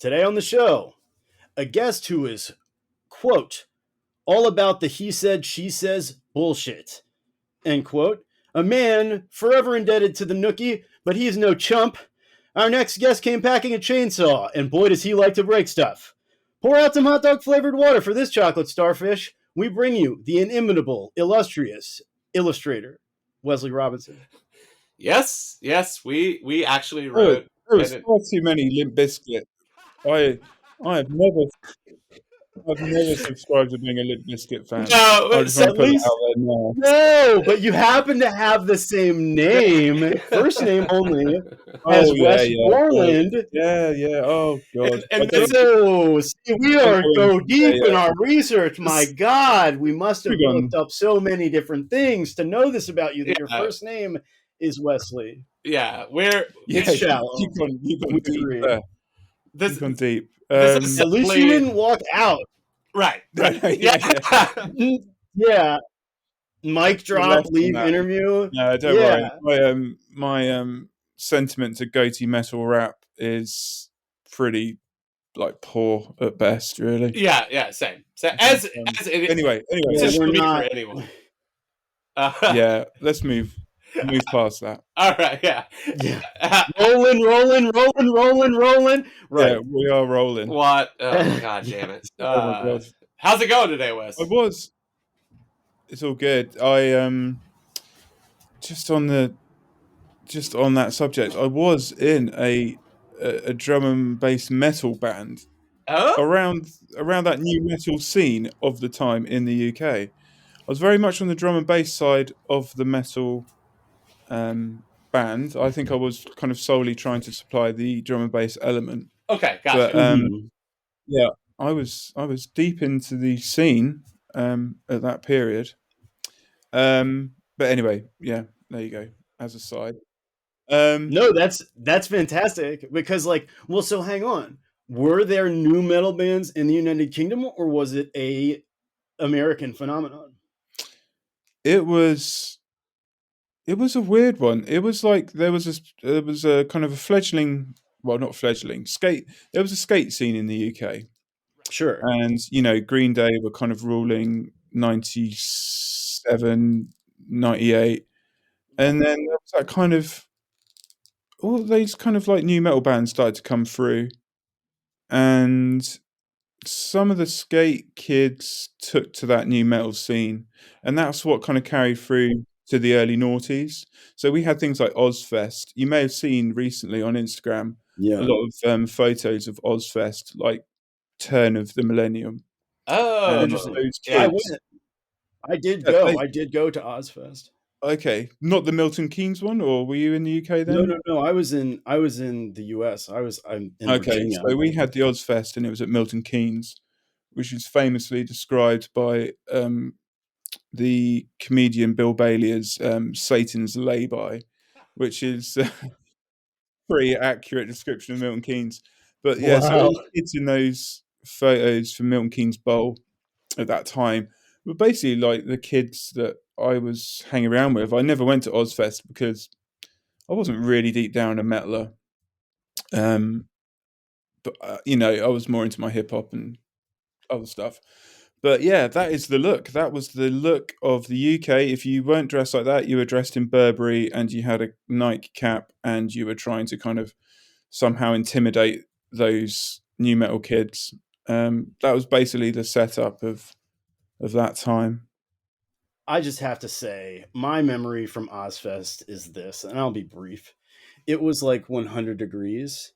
Today on the show, a guest who is, quote, all about the he said, she says bullshit, end quote. A man forever indebted to the Nookie, but he's no chump. Our next guest came packing a chainsaw, and boy does he like to break stuff. Pour out some hot dog flavored water for this chocolate starfish. We bring you the inimitable, illustrious illustrator, Wesley Robinson. Yes, we actually wrote. There was far too many Limp Bizkit. I've never subscribed to being a Limp Bizkit fan. No, I just want to put it out there now. No, but you happen to have the same name, first name only, as Wes Borland. Yeah. Oh God. So see, we are go deep in our research. My God, we must have looked up so many different things to know this about you. That your first name is Wesley. Yeah, it's shallow. You've gone deep there. You've gone deep. At least you didn't walk out. Right. Yeah. Mic drop, leave interview. No, don't worry. My sentiment to goatee metal rap is pretty poor at best, really. Yeah, same. So as anyway, we're not for anyone. Yeah, let's move past that. All right, yeah. Rolling. Right. Yeah, we are rolling. What? Oh, God damn it. How's it going today, Wes? It's all good. I just on that subject, I was in a drum and bass metal band around that new metal scene of the time in the UK. I was very much on the drum and bass side of the metal band. I think I was kind of solely trying to supply the drum and bass element. Okay, gotcha. Yeah, I was deep into the scene at that period. But anyway, yeah, there you go. As a side. No, that's fantastic because so hang on. Were there new metal bands in the United Kingdom, or was it a American phenomenon? It was a weird one. It was like there was a kind of a fledgling, well, not fledgling, skate. There was a skate scene in the UK. Sure. And, Green Day were kind of ruling 97, 98. And then there was that kind of, all these kind of new metal bands started to come through. And some of the skate kids took to that new metal scene. And that's what kind of carried through to the early noughties. So we had things like Ozfest. You may have seen recently on Instagram a lot of photos of Ozfest, turn of the millennium. Oh, I went. I did go. I did go to Ozfest. Okay, not the Milton Keynes one, or were you in the UK then? No. I was in the US. I'm in Virginia. So we had the Ozfest, and it was at Milton Keynes, which is famously described by the comedian Bill Bailey as Satan's lay-by, which is a pretty accurate description of Milton Keynes. But yeah, so all the kids in those photos from Milton Keynes Bowl at that time were basically the kids that I was hanging around with. I never went to Ozfest because I wasn't really deep down a metaler. But I was more into my hip hop and other stuff. But yeah, that is the look. That was the look of the UK. If you weren't dressed like that, you were dressed in Burberry and you had a Nike cap and you were trying to kind of somehow intimidate those new metal kids. That was basically the setup of that time. I just have to say, my memory from Ozfest is this, and I'll be brief. It was 100 degrees,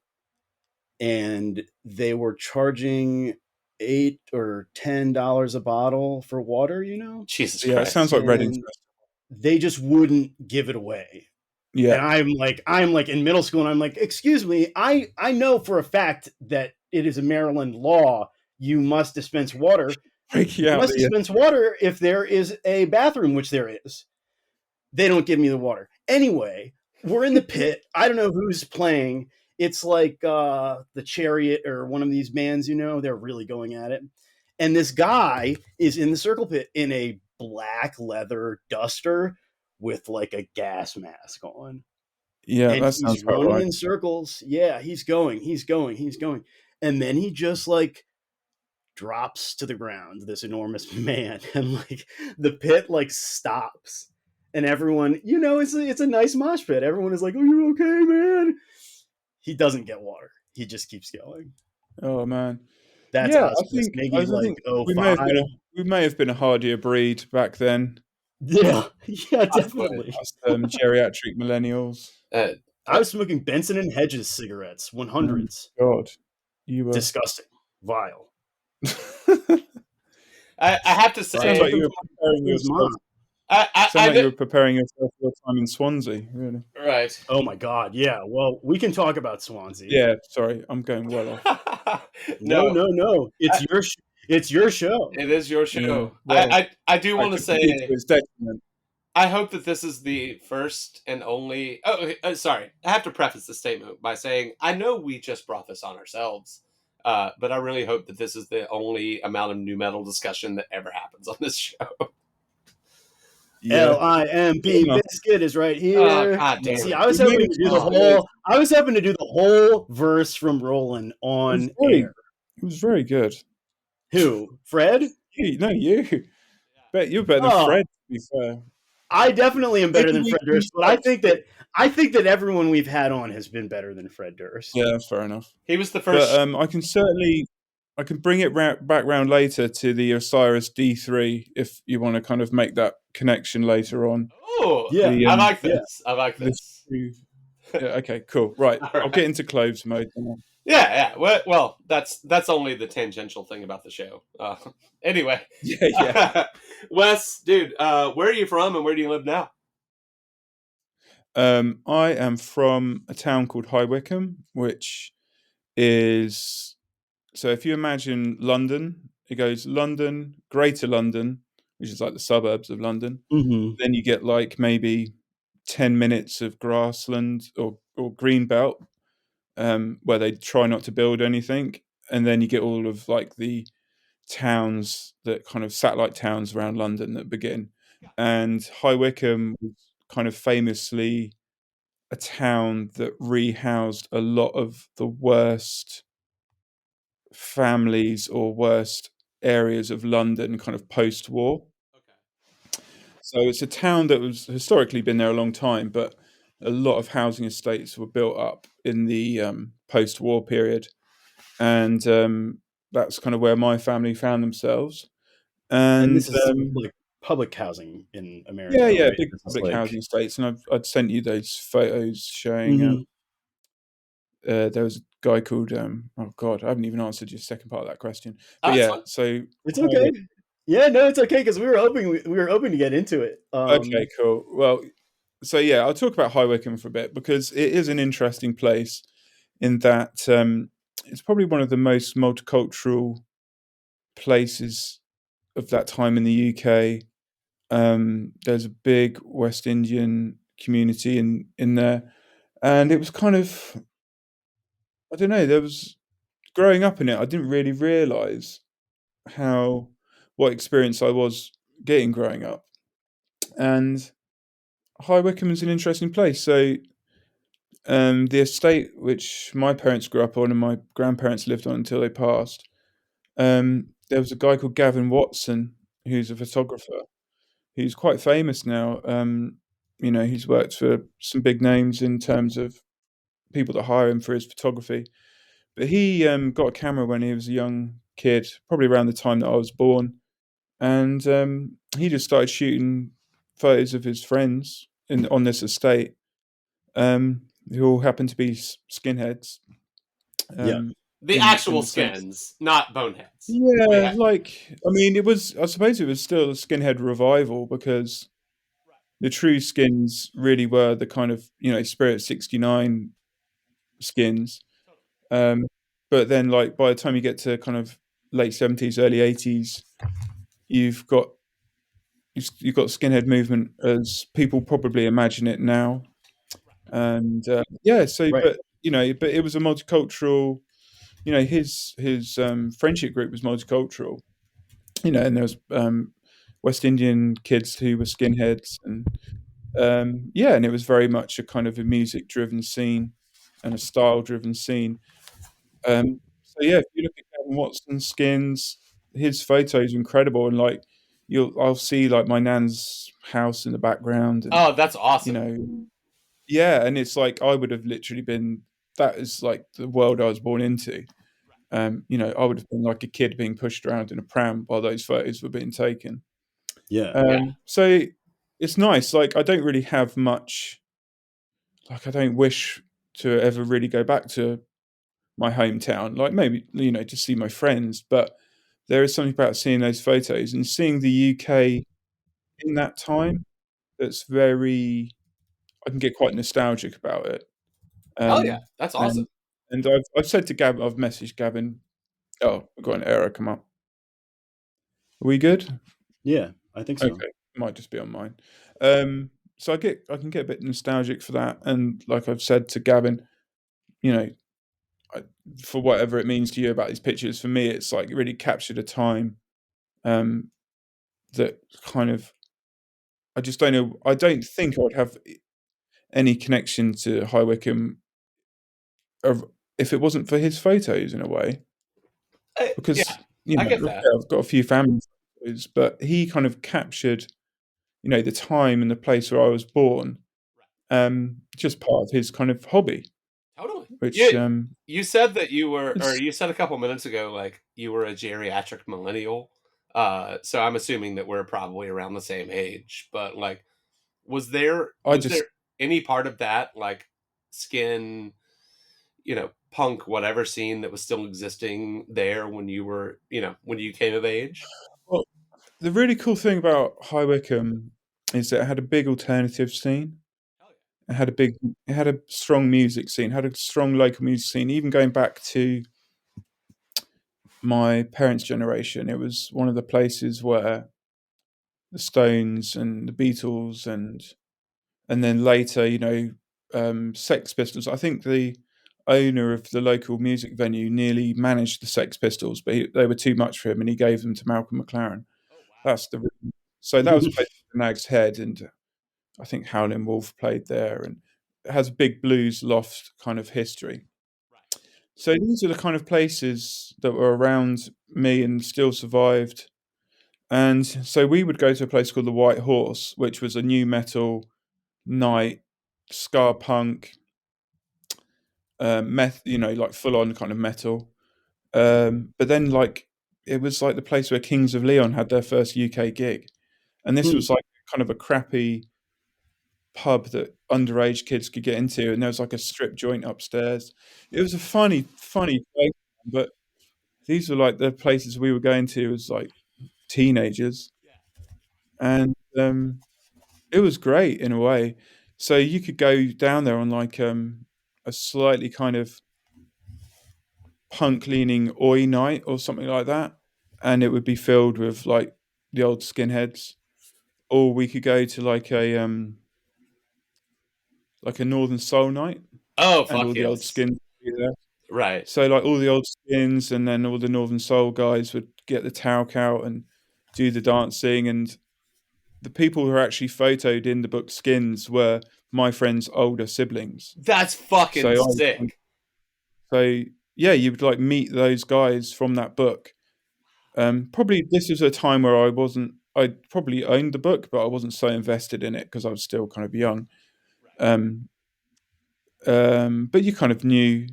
and they were charging $8 or $10 a bottle for water. Jesus Christ. Yeah, it sounds like Reading. They just wouldn't give it away. Yeah, and I'm in middle school, and I'm like, excuse me, I know for a fact that it is a Maryland law. You must dispense water. You must dispense water if there is a bathroom, which there is. They don't give me the water. Anyway, we're in the pit. I don't know who's playing. It's the Chariot or one of these bands, they're really going at it. And this guy is in the circle pit in a black leather duster with a gas mask on. Yeah, and that sounds he's running right. in circles. Yeah, he's going. and then he just like drops to the ground, this enormous man, and like the pit like stops, and everyone, it's a nice mosh pit. Everyone is like, "Are you okay, man?" He doesn't get water. He just keeps going. Oh man. That's Yeah, us. I Maybe like think oh we may have five. been a hardier breed back then. Yeah, yeah, definitely. Us, geriatric millennials. I was smoking Benson and Hedges cigarettes, 100s. God, you were Disgusting, vile. I have to say, sounds like you were preparing yourself. Sounds like you were preparing yourself for your time in Swansea, really. Right. Oh my God, yeah. Well, we can talk about Swansea. Yeah, sorry, I'm going well off. No. It's your show. It is your show. Yeah, well, I do want to say, it's detriment. I hope that this is the first and only. Oh, sorry. I have to preface the statement by saying I know we just brought this on ourselves, but I really hope that this is the only amount of new metal discussion that ever happens on this show. Yeah. LIMP Biscuit is right here. Oh, God damn See, it. I was hoping to do the whole. I was hoping to do the whole verse from Roland on air. It was very good. Who? Fred? You. Bet you're better than Fred. To be fair, I definitely am better than Fred Durst, but I think that everyone we've had on has been better than Fred Durst. Yeah, that's fair enough. He was the first. But I can bring it back round later to the Osiris D3 if you want to kind of make that connection later on. Oh, yeah. I like this. I like this. Yeah, okay, cool. Right. I'll get into clothes mode. Yeah. Well, that's only the tangential thing about the show. Anyway. Yeah. Wes, dude, where are you from and where do you live now? I am from a town called High Wycombe, which is... So if you imagine London, it goes London, Greater London, which is like the suburbs of London. Mm-hmm. Then you get like maybe 10 minutes of grassland or green belt, where they try not to build anything. And then you get all of like the towns, that kind of satellite towns around London that begin. And High Wycombe was kind of famously a town that rehoused a lot of the worst families or worst areas of London kind of post-war. Okay. So it's a town that was historically been there a long time, but a lot of housing estates were built up in the post-war period. And that's kind of where my family found themselves. And this is like public housing in America. Yeah, right? big public housing estates. And I'd sent you those photos showing... there was a guy called oh God, I haven't even answered your second part of that question. But so it's okay. Yeah, no, it's okay because we were hoping to get into it. Okay, cool. Well, so yeah, I'll talk about High Wycombe for a bit because it is an interesting place in that it's probably one of the most multicultural places of that time in the UK. There's a big West Indian community in there, and it was kind of... I don't know, growing up in it, I didn't really realise what experience I was getting growing up. And High Wycombe is an interesting place. So the estate which my parents grew up on and my grandparents lived on until they passed, there was a guy called Gavin Watson, who's a photographer, who's quite famous now. He's worked for some big names in terms of people that hire him for his photography. But he got a camera when he was a young kid, probably around the time that I was born. And he just started shooting photos of his friends on this estate, who all happened to be skinheads. The actual skins, not boneheads. Yeah, I suppose it was still a skinhead revival because the true skins really were the kind of, Spirit 69 skins. But then, like, by the time you get to kind of late 70s, early 80s, you've got skinhead movement as people probably imagine it now. And but it was a multicultural. His friendship group was multicultural. And there was West Indian kids who were skinheads, and and it was very much a kind of a music-driven scene and a style-driven scene. So So yeah, if you look at Gavin Watson skins, his photos are incredible, and like I'll see like my nan's house in the background, and Oh, that's you awesome. know, yeah, and it's like I would have literally been. That is like the world I was born into. You know, I would have been like a kid being pushed around in a pram while those photos were being taken. Yeah. Yeah. So it's nice. Like I don't really have much. Like I don't wish to ever really go back to my hometown. Like maybe to see my friends, but there is something about seeing those photos and seeing the UK in that time that's very. I can get quite nostalgic about it. Hell yeah, Um, that's awesome. and I've said to Gavin, I've messaged Gavin. Oh, I've got an error come up. Are we good? Yeah, I think so. Okay, might just be on mine. So I can get a bit nostalgic for that, and like I've said to Gavin, you know, I, for whatever it means to you about these pictures, for me, it's like it really captured a time um, that kind of I just don't know. I don't think I would have any connection to High Wycombe if it wasn't for his photos in a way, Yeah, because I get okay, that. I've got a few family photos, but he kind of captured the time and the place where I was born, just part of his kind of hobby, Totally. which You said that you were, or it's you said a couple minutes ago, like you were a geriatric millennial. So I'm assuming that we're probably around the same age. But like, was there I was there just any part of that like skin, punk, whatever scene that was still existing there when you were, when you came of age? well, the really cool thing about High Wycombe is that it had a big alternative scene. Oh It had a strong music scene, had a strong local music scene. Even going back to my parents' generation, it was one of the places where the Stones and the Beatles and then later, Sex Pistols. I think the owner of the local music venue nearly managed the Sex Pistols, but they were too much for him, and he gave them to Malcolm McLaren. Oh wow. That's the so that was a place with the Nag's Head, and I think Howlin' Wolf played there, and it has a big blues loft kind of history. Right. So these are the kind of places that were around me and still survived. And so we would go to a place called the White Horse, which was a new metal night, ska punk, like full on kind of metal. But then like it was like the place where Kings of Leon had their first UK gig, and this was like kind of a crappy pub that underage kids could get into, and there was like a strip joint upstairs. It was a funny place, but these were like the places we were going to as like teenagers, Yeah. and it was great in a way. So you could go down there on like a slightly kind of punk leaning oi night or something like that, and it would be filled with like the old skinheads. Or we could go to like a Northern Soul night, Oh and fuck all the old yes. skins would be there. Right. So like all the old skins, and then all the Northern Soul guys would get the talc out and do the dancing, and the people who are actually photoed in the book Skins were my friend's older siblings. That's So fucking sick. so yeah, you would like meet those guys from that book. Probably this was a time where I probably owned the book, but I wasn't so invested in it because I was still kind of young. Um, but you kind of knew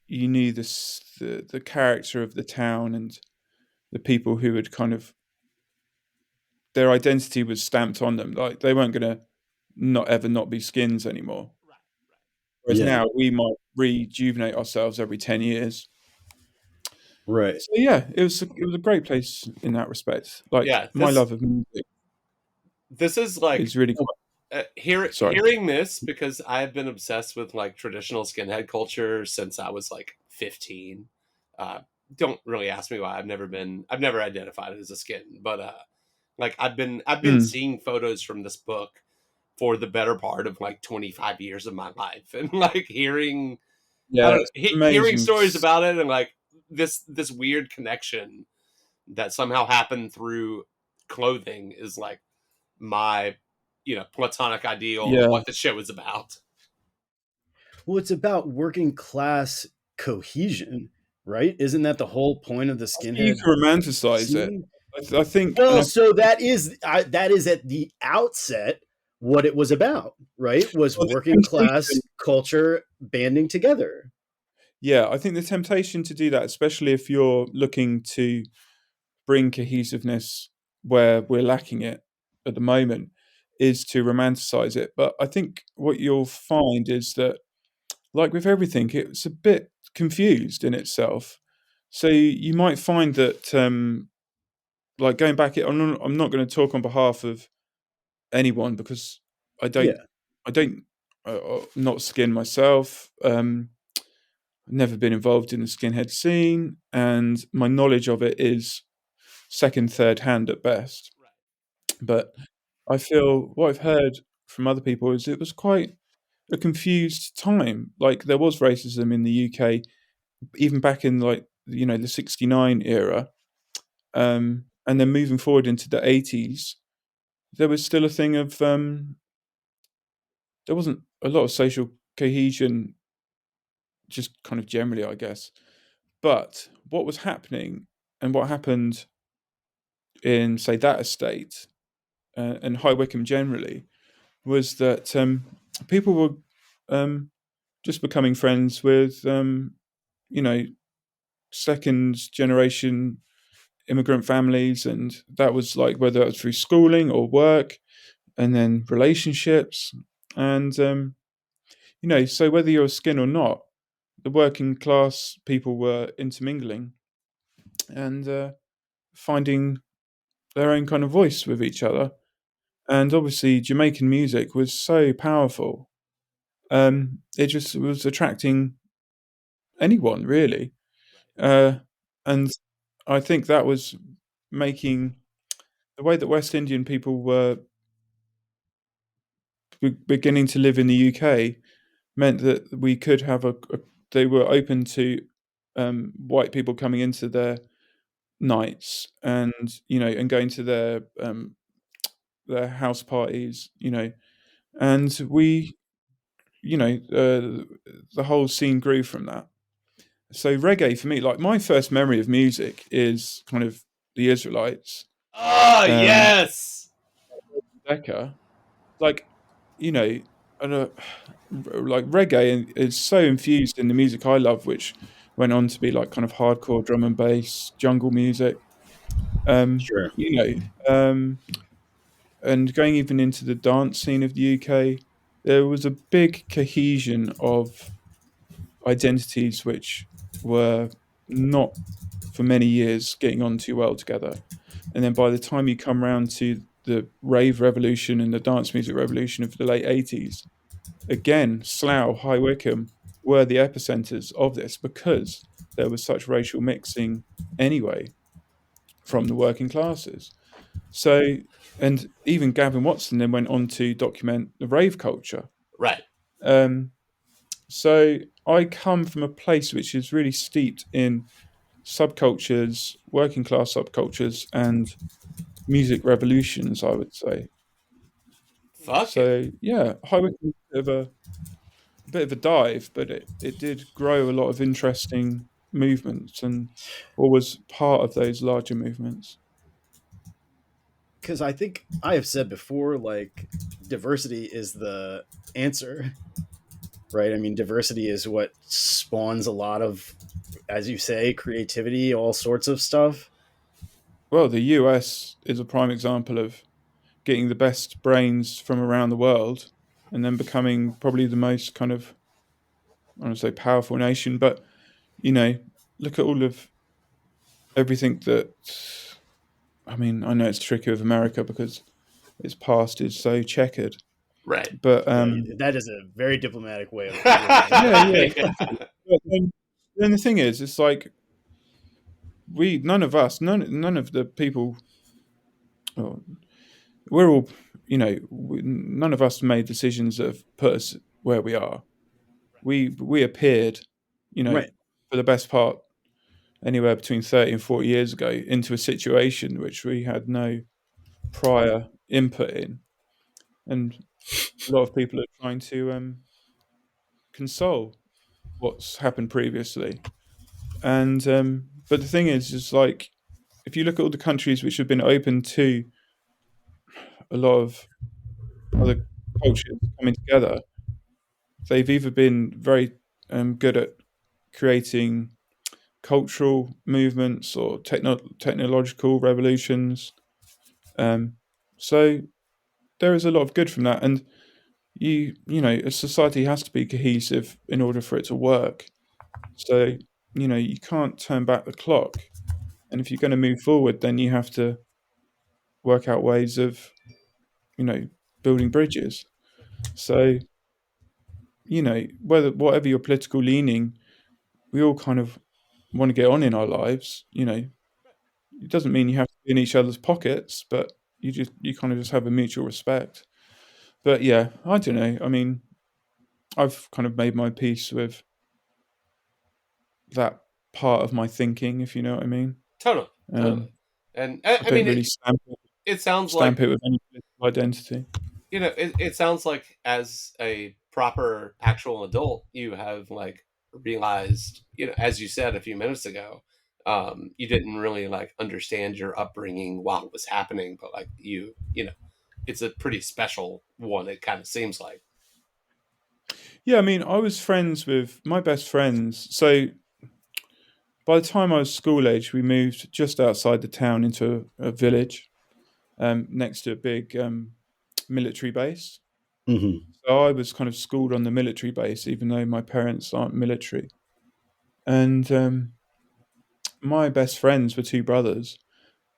the character of the town and the people who had kind of their identity was stamped on them. Like they weren't going to not ever not be skins anymore. Whereas Yeah, now we might rejuvenate ourselves every 10 years. right. So yeah, it was a great place in that respect. Like Yeah, my love of music this is like is really quite. Sorry. hearing this, because I've been obsessed with like traditional skinhead culture since I was like 15. Uh, don't really ask me why. I've never identified as a skin, but like I've been Mm, seeing photos from this book for the better part of like 25 years of my life, and like hearing, I yeah, don't know, it's hearing amazing. stories about it, and like this weird connection that somehow happened through clothing is like my platonic ideal of Yeah, what the show is about. Well, it's about working class cohesion. right? Isn't that the whole point of the You skinhead can romanticize it. scene? I think, Well, so that is at the outset what it was about, right? Was well, the working class temptation, culture banding together. yeah, I think the temptation to do that, especially if you're looking to bring cohesiveness where we're lacking it at the moment, is to romanticize it. But I think what you'll find is that, like with everything, it's a bit confused in itself. So you might find that, like going back, I'm not going to talk on behalf of anyone because I don't, Yeah, I don't, not skin myself. Never been involved in the skinhead scene, and my knowledge of it is second, third hand at best. But I feel what I've heard from other people is it was quite a confused time. Like there was racism in the UK, even back in like the '69 era, and then moving forward into the '80s, there was still a thing of there wasn't a lot of social cohesion, just kind of generally, I guess. But what was happening and what happened in, say, that estate and High Wycombe generally was that people were just becoming friends with, you know, second generation immigrant families. And that was like whether it was through schooling or work and then relationships. And, so whether you're skin or not, the working class people were intermingling and finding their own kind of voice with each other. And obviously, Jamaican music was so powerful. It just was attracting anyone, really. Uh, and I think that was making the way that West Indian people were beginning to live in the UK meant that we could have they were open to white people coming into their nights and and going to their house parties, and we the whole scene grew from that. So reggae for me, like my first memory of music is kind of the Israelites, Oh um, yes. Decca, like you know, and like reggae is so infused in the music I love, which went on to be like kind of hardcore drum and bass, jungle music. sure. You and going even into the dance scene of the UK, there was a big cohesion of identities which were not for many years getting on too well together. And then by the time you come round to the rave revolution and the dance music revolution of the late 80s, again, Slough, High Wycombe were the epicenters of this because there was such racial mixing anyway from the working classes. So, and even Gavin Watson then went on to document the rave culture. Right. Um, so I come from a place which is really steeped in subcultures, working class subcultures, and music revolutions, I would say. Fuck it. So yeah, High Wycombe is a bit of a dive, but it did grow a lot of interesting movements and or was part of those larger movements. Because I think I have said before, like, diversity is the answer, right? I mean, diversity is what spawns a lot of, as you say, creativity, all sorts of stuff. Well, the US is a prime example of getting the best brains from around the world and then becoming probably the most kind of, I don't want to say powerful nation, but look at all of everything that, I mean, I know it's tricky with America because its past is so checkered, Right. but That is a very diplomatic way of wording yeah, it. yeah. But then the thing is, it's like none of the people, oh, we're all, none of us made decisions that have put us where we are. We appeared, Right. for the best part, anywhere between 30 and 40 years ago, into a situation which we had no prior input in, and a lot of people are trying to console what's happened previously. And but the thing is like if you look at all the countries which have been open to a lot of other cultures coming together, they've either been very good at creating cultural movements or technological revolutions. Um, so there is a lot of good from that, and a society has to be cohesive in order for it to work. So you can't turn back the clock, and if you're going to move forward, then you have to work out ways of you know building bridges. So whatever your political leaning, we all kind of want to get on in our lives. It doesn't mean you have to be in each other's pockets, but you kind of just have a mutual respect. But yeah, I don't know. I mean, I've kind of made my peace with that part of my thinking, if you know what I mean. Totally, Um, totally. And I I don't mean, really it sounds like stamp it with any political identity. it sounds like as a proper actual adult, you have like realized, as you said a few minutes ago, you didn't really like understand your upbringing while it was happening, but like it's a pretty special one. It kind of seems like. Yeah, I mean, I was friends with my best friends. So by the time I was school age, we moved just outside the town into a village next to a big military base. Mm-hmm. So I was kind of schooled on the military base, even though my parents aren't military. And my best friends were two brothers,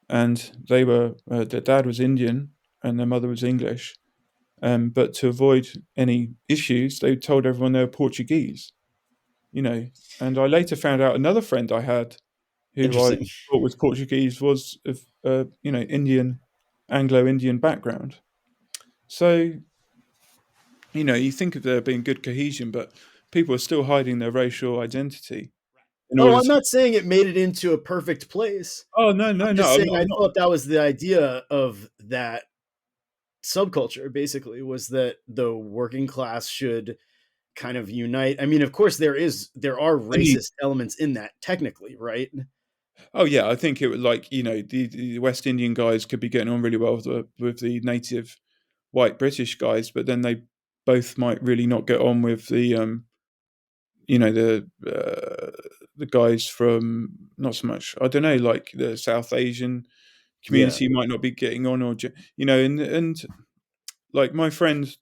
and their dad was Indian and their mother was English. But to avoid any issues, they told everyone they were Portuguese. You know, and I later found out another friend I had who I Interesting. thought was Portuguese was of Indian, Anglo-Indian background. So you think of there being good cohesion, but people are still hiding their racial identity in Oh, order I'm to. not saying it made it into a perfect place. Oh no, no, I'm no! just I'm saying not. I I'm not. thought that was the idea of that subculture, basically, was that the working class should kind of unite. I mean, of course there are I mean, racist elements in that technically, right? oh yeah, I think it would like the West Indian guys could be getting on really well with the native white British guys, but then they both might really not get on with you know the uh, the guys from not so much. I don't know, like the South Asian Yeah. community might not be getting on, or and like my friend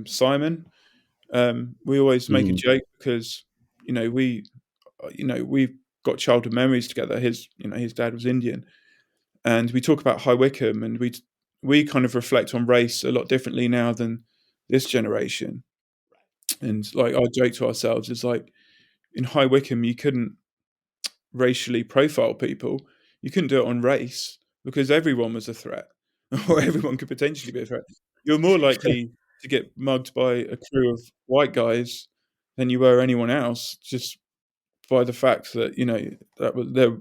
Simon, we always make a Mhm. joke because we we've got childhood memories together. His dad was Indian, and we talk about High Wycombe, and we kind of reflect on race a lot differently now than this generation. And like our joke to ourselves is like in High Wycombe, you couldn't racially profile people. You couldn't do it on race because everyone was a threat, or everyone could potentially be a threat. You're more likely to get mugged by a crew of white guys than you were anyone else, just by the fact that there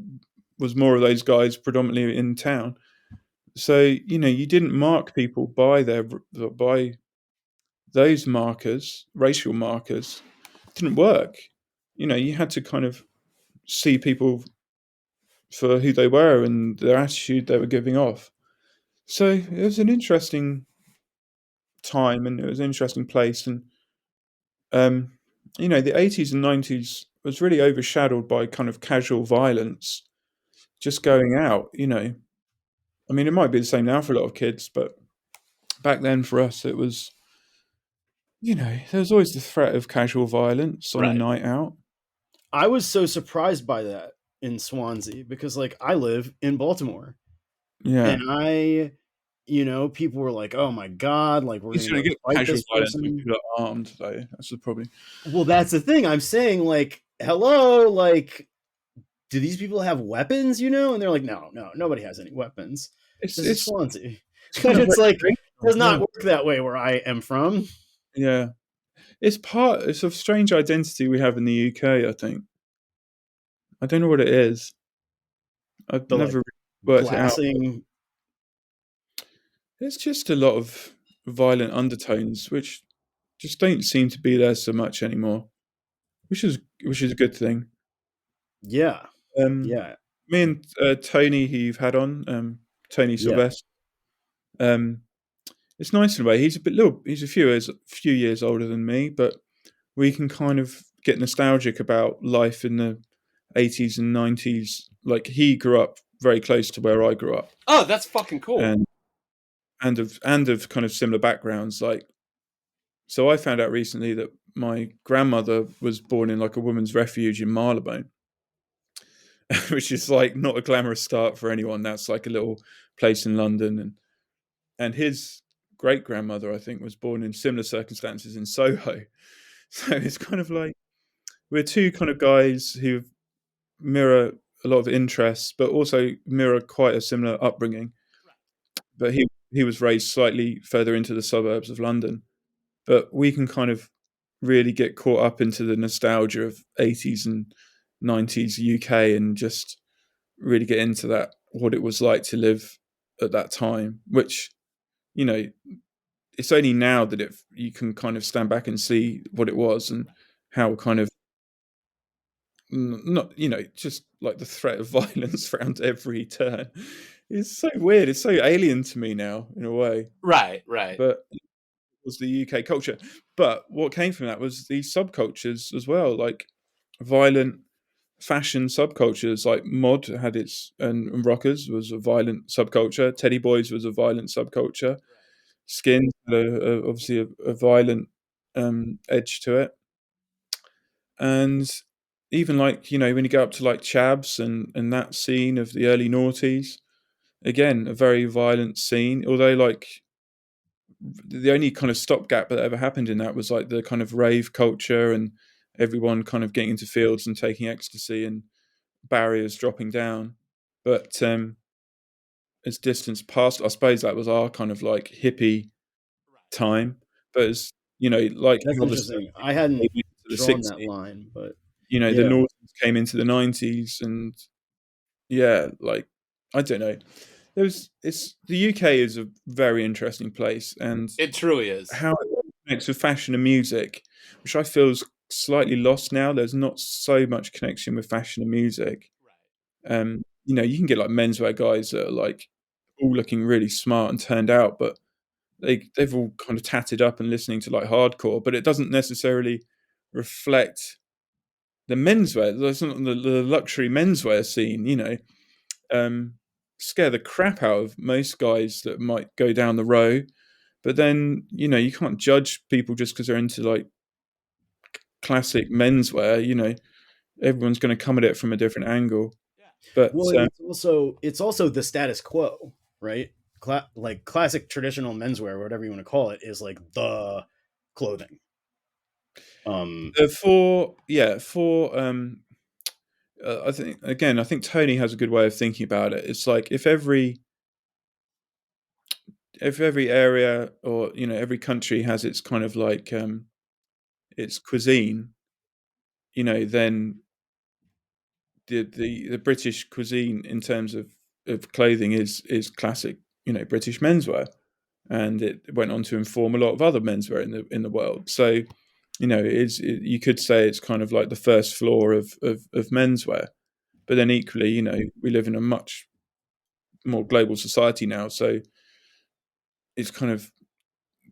was more of those guys predominantly in town. So you didn't mark people by those markers, racial markers. It didn't work. You had to kind of see people for who they were and their attitude they were giving off. So it was an interesting time and it was an interesting place. And um, the 80s and 90s was really overshadowed by kind of casual violence, just going out. I mean, it might be the same now for a lot of kids, but back then for us, it was there was always the threat of casual violence on a Right. night out. I was so surprised by that in Swansea because like I live in Baltimore Yeah, and people were like, "Oh my god, like we're you going to sort go of get fight casual this violence when person." people are armed, though. That's the problem. Well, that's the thing. I'm saying like, "Hello, like do these people have weapons, And they're like, "No, no, nobody has any weapons. It's This is it's Swansea." it's And kind of it's like recreational. does Yeah, not work that way where I am from. yeah. It's a strange identity we have in the UK, I think. I don't know what it is. I've The like never really worked it out. glassing. There's just a lot of violent undertones which just don't seem to be there so much anymore, which is a good thing. Yeah. Um, Yeah. Me and Tony, who you've had on, Tony Yeah. Sylvester. Um, it's nice in a way. He's a few years older than me, but we can kind of get nostalgic about life in the 80s and 90s. Like he grew up very close to where I grew up, Oh, that's fucking cool. and and of kind of similar backgrounds. Like, so I found out recently that my grandmother was born in like a women's refuge in Marylebone, which is like not a glamorous start for anyone. That's like a little place in London, and his great grandmother, I think, was born in similar circumstances in Soho. So it's kind of like we're two kind of guys who mirror a lot of interests, but also mirror quite a similar upbringing. But he was raised slightly further into the suburbs of London. But we can kind of really get caught up into the nostalgia of 80s and 90s UK and just really get into that, what it was like to live at that time, which, you know, it's only now that you can kind of stand back and see what it was and how kind of not, just like the threat of violence around every turn. It's so weird. It's so alien to me now in a way. Right, right. But it was the UK culture. But what came from that was these subcultures as well, like violent fashion subcultures. Like mod had its, and rockers was a violent subculture. Teddy boys was a violent subculture. Skins had obviously a violent edge to it. And even like, when you go up to like Chabs and that scene of the early noughties, again, a very violent scene. Although like the only kind of stopgap that ever happened in that was like the kind of rave culture and everyone kind of getting into fields and taking ecstasy and barriers dropping down. But as distance passed, I suppose that was our kind of like hippie time. But as like That's how the interesting. I hadn't came into the drawn that 60s, line, but the yeah. noughties came into the 90s, and yeah, like I don't know. It's the UK is a very interesting place, and It truly is. how it connects with fashion and music, which I feel is slightly lost now. There's not so much connection with fashion and music. You can get like menswear guys that are like all looking really smart and turned out, but they've all kind of tatted up and listening to like hardcore, but it doesn't necessarily reflect the menswear. That's not the luxury menswear scene, scare the crap out of most guys that might go down the row. But then, you can't judge people just because they're into like classic menswear. Everyone's going to come at it from a different angle. But Well, and it's also the status quo, right? Like classic traditional menswear, whatever you want to call it, is like the clothing. I think Tony has a good way of thinking about it. It's like if every area or every country has its kind of like its cuisine, then the British cuisine in terms of clothing is classic, British menswear, and it went on to inform a lot of other menswear in the world. So, you could say it's kind of like the first floor of menswear, but then equally, we live in a much more global society now, so it's kind of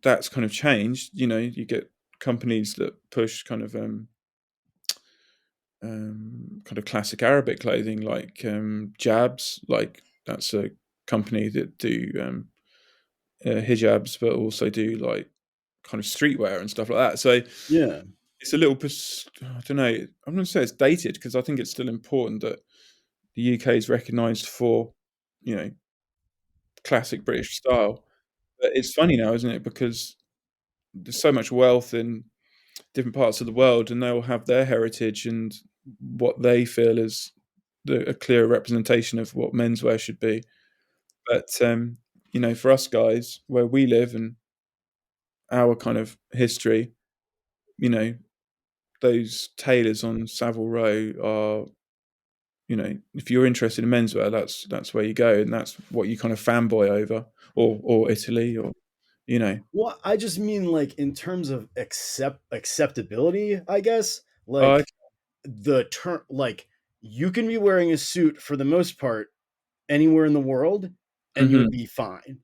that's kind of changed. You get companies that push kind of classic Arabic clothing, like Jabs. Like that's a company that do hijabs, but also do like kind of streetwear and stuff like that. So Yeah. it's a little, I don't know. I'm going to say it's dated because I think it's still important that the UK is recognised for, you know, classic British style. But it's funny now, isn't it? Because there's so much wealth in different parts of the world, and they all have their heritage and what they feel is a clear representation of what menswear should be. But for us guys, where we live and our kind of history, you know, those tailors on Savile Row are, if you're interested in menswear, that's where you go, and that's what you kind of fanboy over, or Italy, or you know. Well, I just mean like in terms of acceptability, I guess. Uh, Like the term, like you can be wearing a suit for the most part anywhere in the world and you'll Mm-hmm. be fine.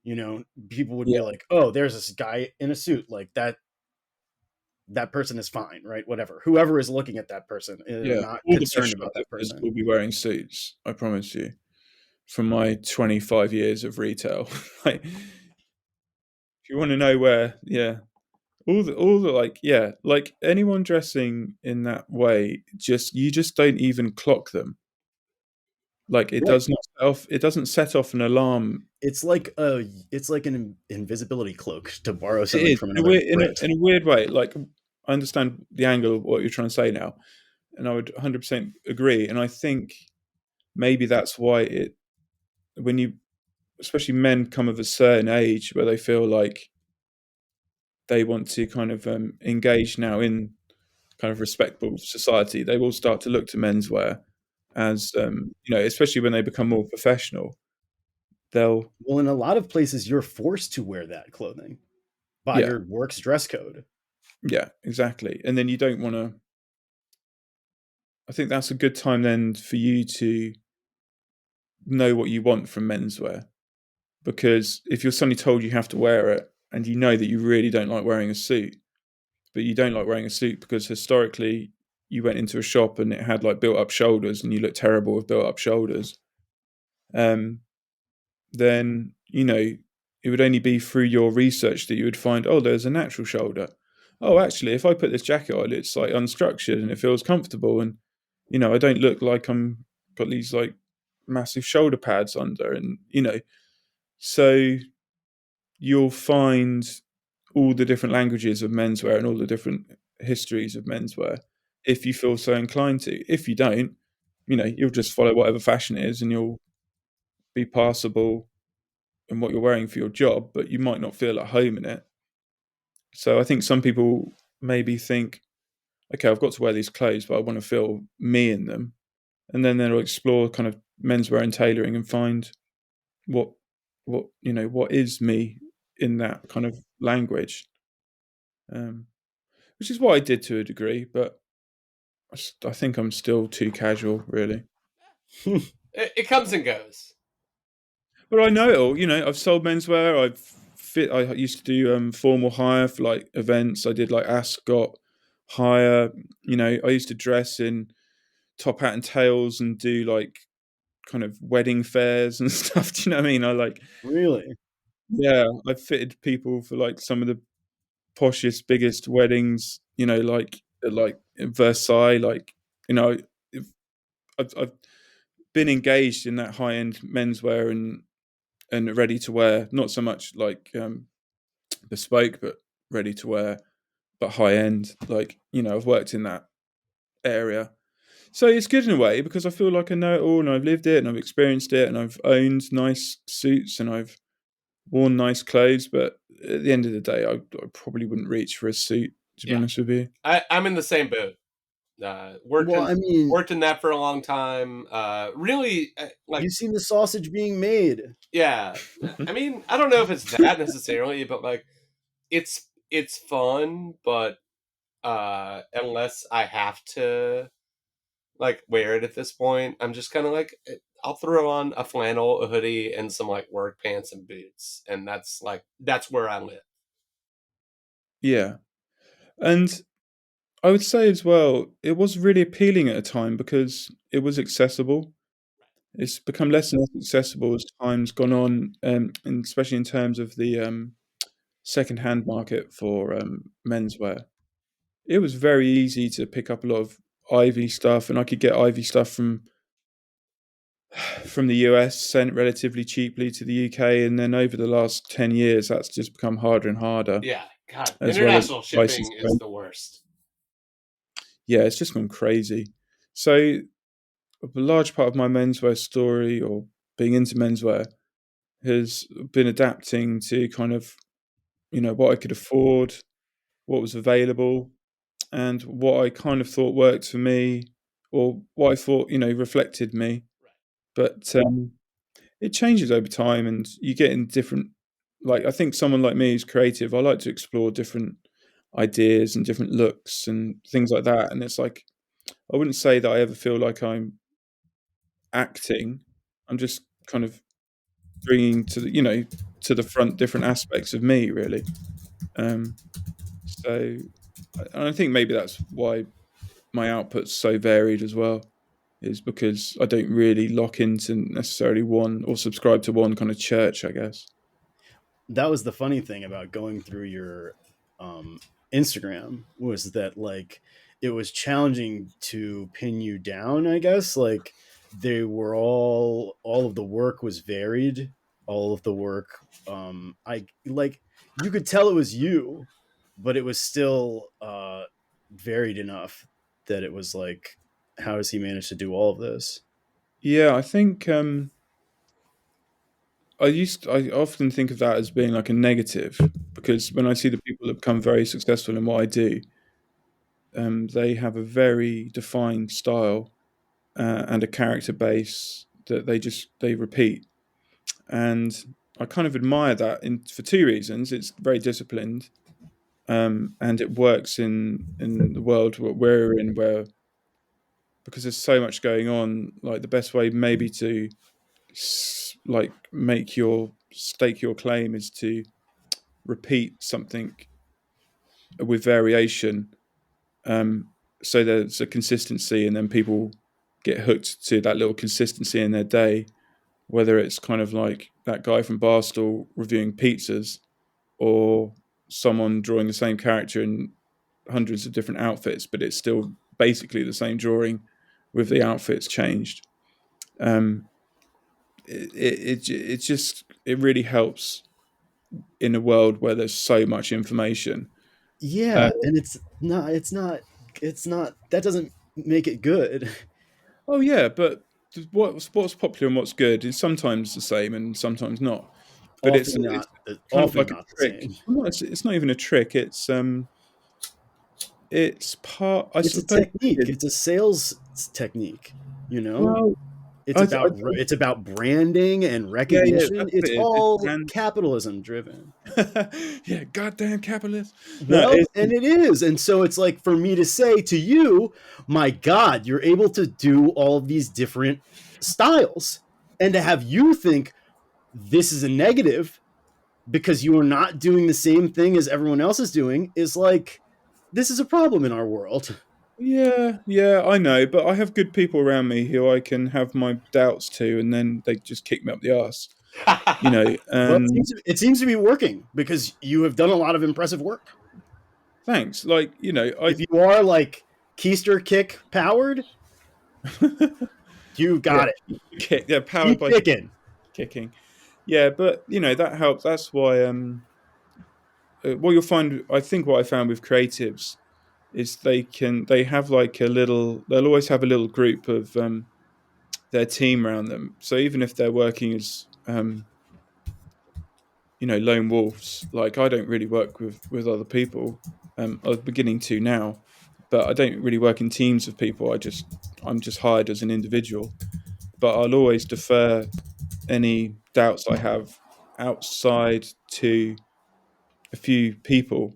People would Yeah. be like, oh, there's this guy in a suit, like that person is fine, right? Whatever. Whoever is looking at that person, they're Yeah. not All the best concerned about that shoplifters person. will be wearing suits, I promise you. From my 25 years of retail. Like, if you want to know where, yeah. All the like, yeah, like anyone dressing in that way, you just don't even clock them. Like Right. it doesn't set off an alarm. It's like an invisibility cloak, to borrow It something is from in a another weird, Brit. in a weird way. Like, I understand the angle of what you're trying to say now, and I would 100% agree. And I think maybe that's why when you, especially men, come of a certain age where they feel like they want to kind of engage now in kind of respectable society, they will start to look to menswear as especially when they become more professional. They'll Well, in a lot of places, you're forced to wear that clothing by Yeah, your work's dress code. yeah, exactly. And then you don't want to. I think that's a good time then for you to know what you want from menswear, because if you're suddenly told you have to wear it, and you know that you really don't like wearing a suit, but you don't like wearing a suit because historically you went into a shop and it had like built up shoulders and you look terrible with built up shoulders, um, then it would only be through your research that you would find, oh, there's a natural shoulder. Oh, actually, if I put this jacket on, it's like unstructured and it feels comfortable, and I don't look like I'm got these like massive shoulder pads under, and so you'll find all the different languages of menswear and all the different histories of menswear if you feel so inclined to. If you don't, you'll just follow whatever fashion is, and you'll be passable in what you're wearing for your job, but you might not feel at home in it. So I think some people maybe think, okay, I've got to wear these clothes, but I want to feel me in them. And then they'll explore kind of menswear and tailoring and find what what is me in that kind of language, um, which is what I did to a degree, but I think I'm still too casual, really. It comes and goes. But I know it all. I've sold menswear. I used to do formal hire for like events. I did like ascot hire. I used to dress in top hat and tails and do like kind of wedding fairs and stuff. Do you know what I mean? I like, Really? yeah, I fitted people for like some of the poshest, biggest weddings. Like in Versailles. Like, if I've been engaged in that high end menswear and ready to wear. Not so much like bespoke, but ready to wear, but high end. Like, I've worked in that area. So it's good in a way because I feel like I know it all and I've lived it and I've experienced it and I've owned nice suits and I've worn nice clothes. But at the end of the day, I probably wouldn't reach for a suit, to be Yeah, honest with you. I'm in the same boat. Worked Well, in I mean, worked in that for a long time. Really, like, you've seen the sausage being made. yeah. I mean, I don't know if it's that necessarily, but like, it's fun, but unless I have to like wear it at this point, I'm just kind of like, I'll throw on a flannel, a hoodie, and some like work pants and boots, and that's where I live. Yeah. And I would say as well, it was really appealing at a time because it was accessible. It's become less and less accessible as time's gone on, and especially in terms of the second-hand market for menswear. It was very easy to pick up a lot of Ivy stuff, and I could get Ivy stuff from the US sent relatively cheaply to the UK. And then over the last 10 years, that's just become harder and harder, Yeah, God, as well as international prices. shipping is the worst. Yeah, it's just gone crazy. So a large part of my menswear story, or being into menswear, has been adapting to kind of what I could afford, what was available, and what I kind of thought worked for me, or what I thought reflected me. But it changes over time, and you get in different. Like, I think someone like me who's creative, I like to explore different ideas and different looks and things like that. And it's like, I wouldn't say that I ever feel like I'm acting. I'm just kind of bringing to the front different aspects of me, really. So I think maybe that's why my output's so varied as well, is because I don't really lock into necessarily one or subscribe to one kind of church, I guess. That was the funny thing about going through your um, Instagram, was that like it was challenging to pin you down. I guess like they were all of the work was varied. All of the work, I like you could tell it was you, but it was still varied enough that it was like, how does he manage to do all of this? Yeah, I think I often think of that as being like a negative, because when I see the people that become very successful in what I do, they have a very defined style and a character base that they repeat, and I kind of admire that for two reasons. It's very disciplined, and it works in the world we're in, where because there's so much going on. Like the best way maybe to like make your stake your claim is to repeat something with variation, um, so there's a consistency, and then people get hooked to that little consistency in their day, whether it's kind of like that guy from Barstool reviewing pizzas, or someone drawing the same character in hundreds of different outfits, but it's still basically the same drawing with the outfits changed. Um, it just it really helps in a world where there's so much information. Uh, Yeah, and it's not that doesn't make it good. oh yeah, but what's popular and what's good is sometimes the same and sometimes not. But it's kind of Often like a not the trick. same. Well, it's not even a trick. It's part. I It's a suppose. technique. It's a sales technique, you know? Well, It's about branding and yeah, recognition. that's what It's it is. It's all brand. capitalism driven. Yeah, goddamn capitalist. No, Well, and it is. And so it's like for me to say to you, my God, you're able to do all of these different styles. And to have you think this is a negative because you are not doing the same thing as everyone else is doing is like, this is a problem in our world. yeah, I know, but I have good people around me who I can have my doubts to, and then they just kick me up the arse. You know, Well, it seems to be working because you have done a lot of impressive work. thanks. Like, If you are like keister kick powered, you yeah, got it. yeah, powered Keep by kicking. kicking. Yeah, but that helps. That's why what you'll find, I think what I found with creatives is they have like they'll always have a little group of their team around them. So even if they're working as lone wolves, like I don't really work with other people. I'm beginning to now, but I don't really work in teams of people. I'm just hired as an individual. But I'll always defer any doubts I have outside to a few people,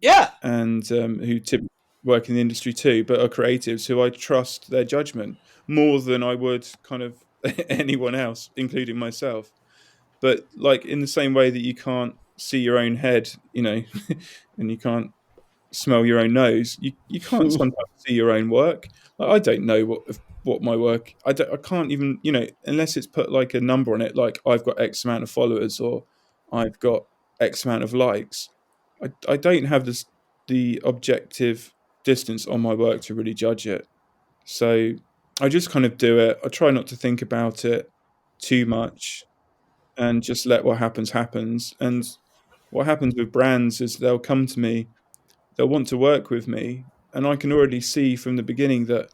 Yeah. and who typically work in the industry too, but are creatives who I trust their judgment more than I would kind of anyone else, including myself. But like in the same way that you can't see your own head, and you can't smell your own nose, you can't sometimes see your own work. Like, I don't know what my work. I can't even unless it's put like a number on it, like I've got X amount of followers or I've got X amount of likes. I don't have the objective distance on my work to really judge it. So I just kind of do it. I try not to think about it too much and just let what happens happens. And what happens with brands is they'll come to me, they'll want to work with me, and I can already see from the beginning that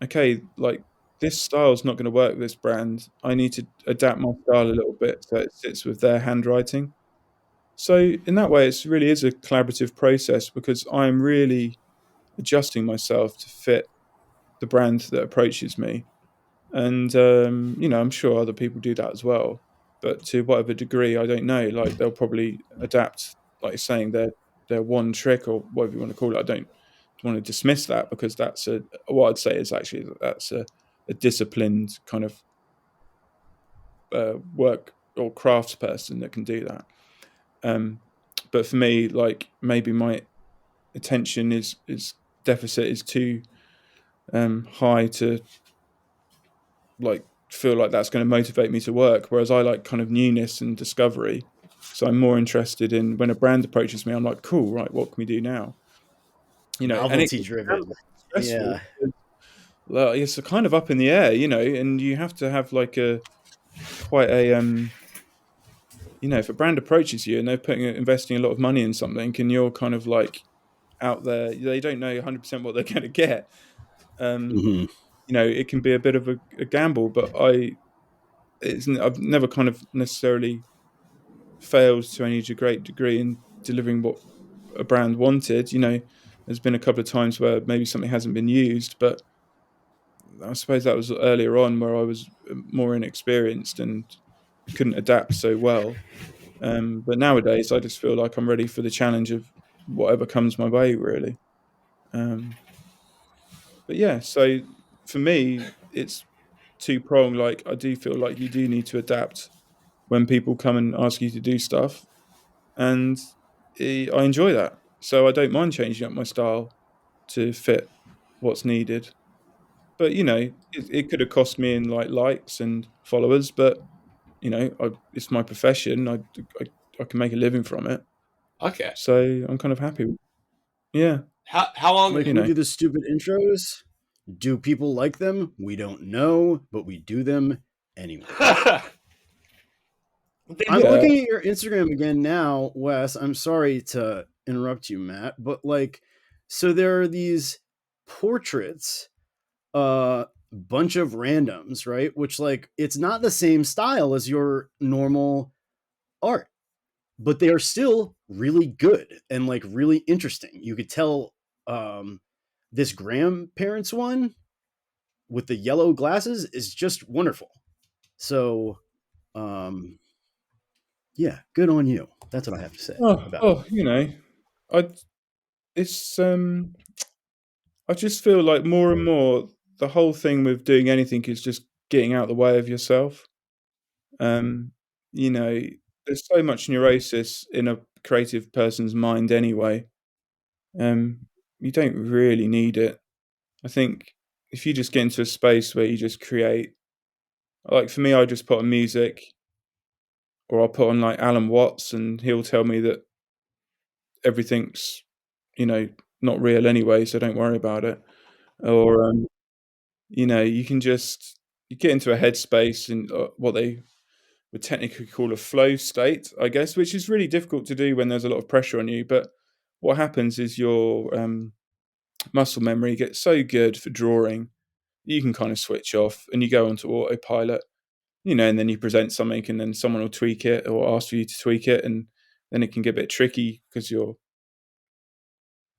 okay, like this style's not going to work with this brand. I need to adapt my style a little bit so it sits with their handwriting. So in that way, it really is a collaborative process because I'm really adjusting myself to fit the brand that approaches me. And I'm sure other people do that as well, but to whatever degree, I don't know. Like they'll probably adapt, like you're saying, their one trick or whatever you want to call it. I don't want to dismiss that because that's what I'd say is actually that's a disciplined kind of work or crafts person that can do that. But for me, like maybe my attention is deficit is too high to like feel like that's going to motivate me to work. Whereas I like kind of newness and discovery. So I'm more interested in when a brand approaches me, I'm like, cool, right? What can we do now? You know, and it Novelty can driven. be stressful. Yeah. Well, it's kind of up in the air, you know, and you have to have like quite a you know, if a brand approaches you and they're investing a lot of money in something, and you're kind of like out there, they don't know 100% what they're going to get. Mm-hmm. You know, it can be a bit of a gamble, but I've never kind of necessarily failed to any great degree in delivering what a brand wanted. You know, there's been a couple of times where maybe something hasn't been used, but I suppose that was earlier on where I was more inexperienced and couldn't adapt so well. But nowadays, I just feel like I'm ready for the challenge of whatever comes my way, really. Um, but yeah, so for me, it's two pronged. Like I do feel like you do need to adapt when people come and ask you to do stuff, and I enjoy that. So I don't mind changing up my style to fit what's needed. But you know, it could have cost me in like likes and followers, but you know, it's my profession. I I can make a living from it, Okay. so I'm kind of happy. Yeah, How long? Like you we know. do the stupid intros. Do people like them? We don't know, but we do them anyway. I'm Yeah, looking at your Instagram again now, Wes. I'm sorry to interrupt you, Matt, but like, so there are these portraits, bunch of randoms, right? Which like it's not the same style as your normal art, but they are still really good and like really interesting. You could tell this grandparents one with the yellow glasses is just wonderful. So um yeah, good on you. That's what I have to say about it. you know, I it's I just feel like more and more the whole thing with doing anything is just getting out of the way of yourself. Um, you know, there's so much neurosis in a creative person's mind anyway. You don't really need it. I think if you just get into a space where you just create, like for me, I just put on music or I'll put on like Alan Watts and he'll tell me that everything's, you know, not real anyway, so don't worry about it. Or, you know, you can just you get into a headspace and what they would technically call a flow state, I guess, which is really difficult to do when there's a lot of pressure on you. But what happens is your muscle memory gets so good for drawing, you can kind of switch off and you go onto autopilot, you know, and then you present something and then someone will tweak it or ask for you to tweak it. And then it can get a bit tricky because you're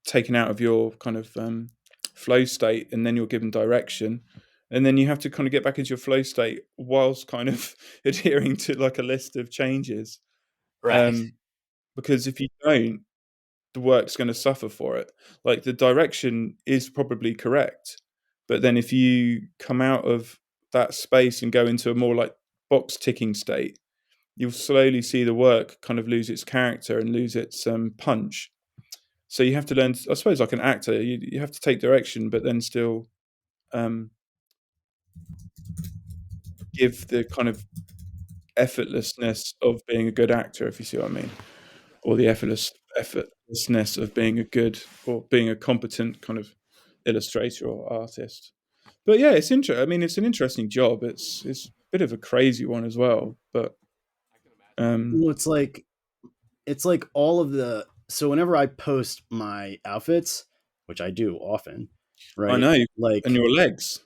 taken out of your kind of flow state and then you're given direction. And then you have to kind of get back into your flow state whilst kind of adhering to like a list of changes. Right. Um, because if you don't, the work's going to suffer for it. Like the direction is probably correct, but then if you come out of that space and go into a more like box ticking state, you'll slowly see the work kind of lose its character and lose its punch. So you have to learn, I suppose, like an actor, you have to take direction, but then still um, give the kind of effortlessness of being a good actor, if you see what I mean, or the effortlessness of being a good or being a competent kind of illustrator or artist. But yeah, it's interesting. I mean, it's an interesting job. It's a bit of a crazy one as well. But um, Well, it's like all of the, so whenever I post my outfits, which I do often, I right? know, and Like your legs.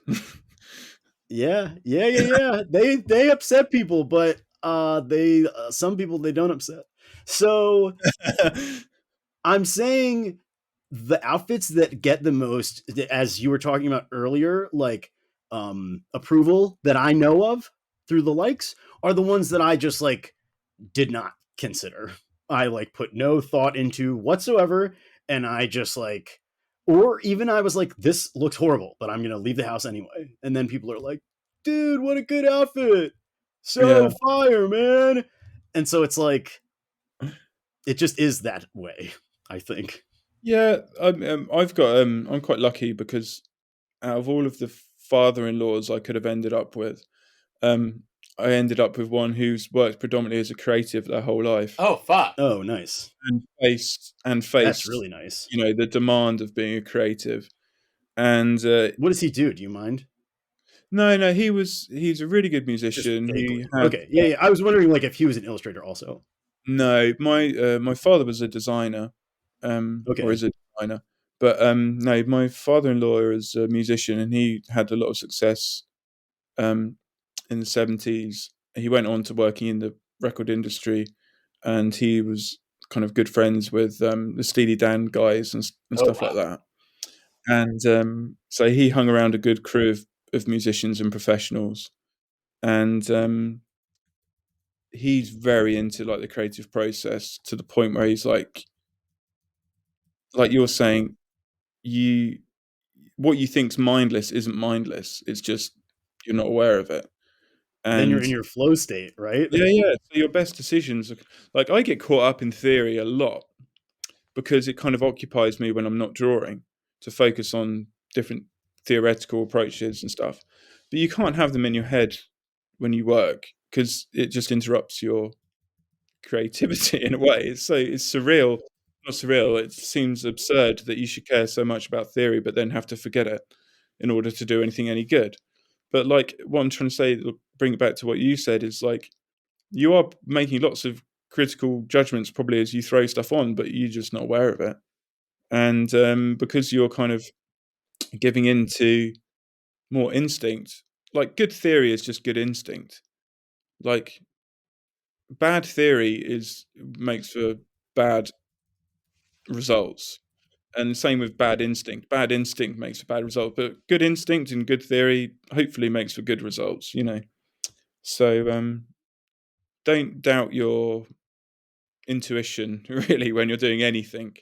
yeah. They upset people, but they some people they don't upset. So I'm saying the outfits that get the most, as you were talking about earlier, like approval that I know of through the likes, are the ones that I just like did not consider. I like put no thought into whatsoever, and I just like, Or even I was like, this looks horrible, but I'm gonna leave the house anyway. And then people are like, dude, what a good outfit. So fire, man. And so it's like, it just is that way, I think. Yeah, I've got I'm quite lucky because out of all of the father-in-laws I could have ended up with, I ended up with one who's worked predominantly as a creative their whole life. Oh, fuck. Oh, nice. And faced That's really nice. the demand of being a creative. And what does he do? Do you mind? No, he's a really good musician. He had, okay, yeah. I was wondering like if he was an illustrator also. No, my father was a designer, or is a designer. But no, my father-in-law is a musician, and he had a lot of success in the 70s. He went on to working in the record industry, and he was kind of good friends with the Steely Dan guys and stuff like that. And so he hung around a good crew of musicians and professionals, and he's very into like the creative process to the point where he's like you're saying, what you think's mindless isn't mindless. It's just you're not aware of it. And then you're in your flow state, right? Yeah. So your best decisions, like I get caught up in theory a lot because it kind of occupies me when I'm not drawing to focus on different theoretical approaches and stuff. But you can't have them in your head when you work because it just interrupts your creativity in a way. It's surreal. Not surreal. It seems absurd that you should care so much about theory, but then have to forget it in order to do anything any good. But like what I'm trying to say, bring it back to what you said, is like you are making lots of critical judgments probably as you throw stuff on, but you're just not aware of it. And because you're kind of giving into more instinct, like good theory is just good instinct. Like bad theory makes for bad results. And same with bad instinct. Bad instinct makes for bad results, but good instinct and good theory hopefully makes for good results, So don't doubt your intuition really when you're doing anything.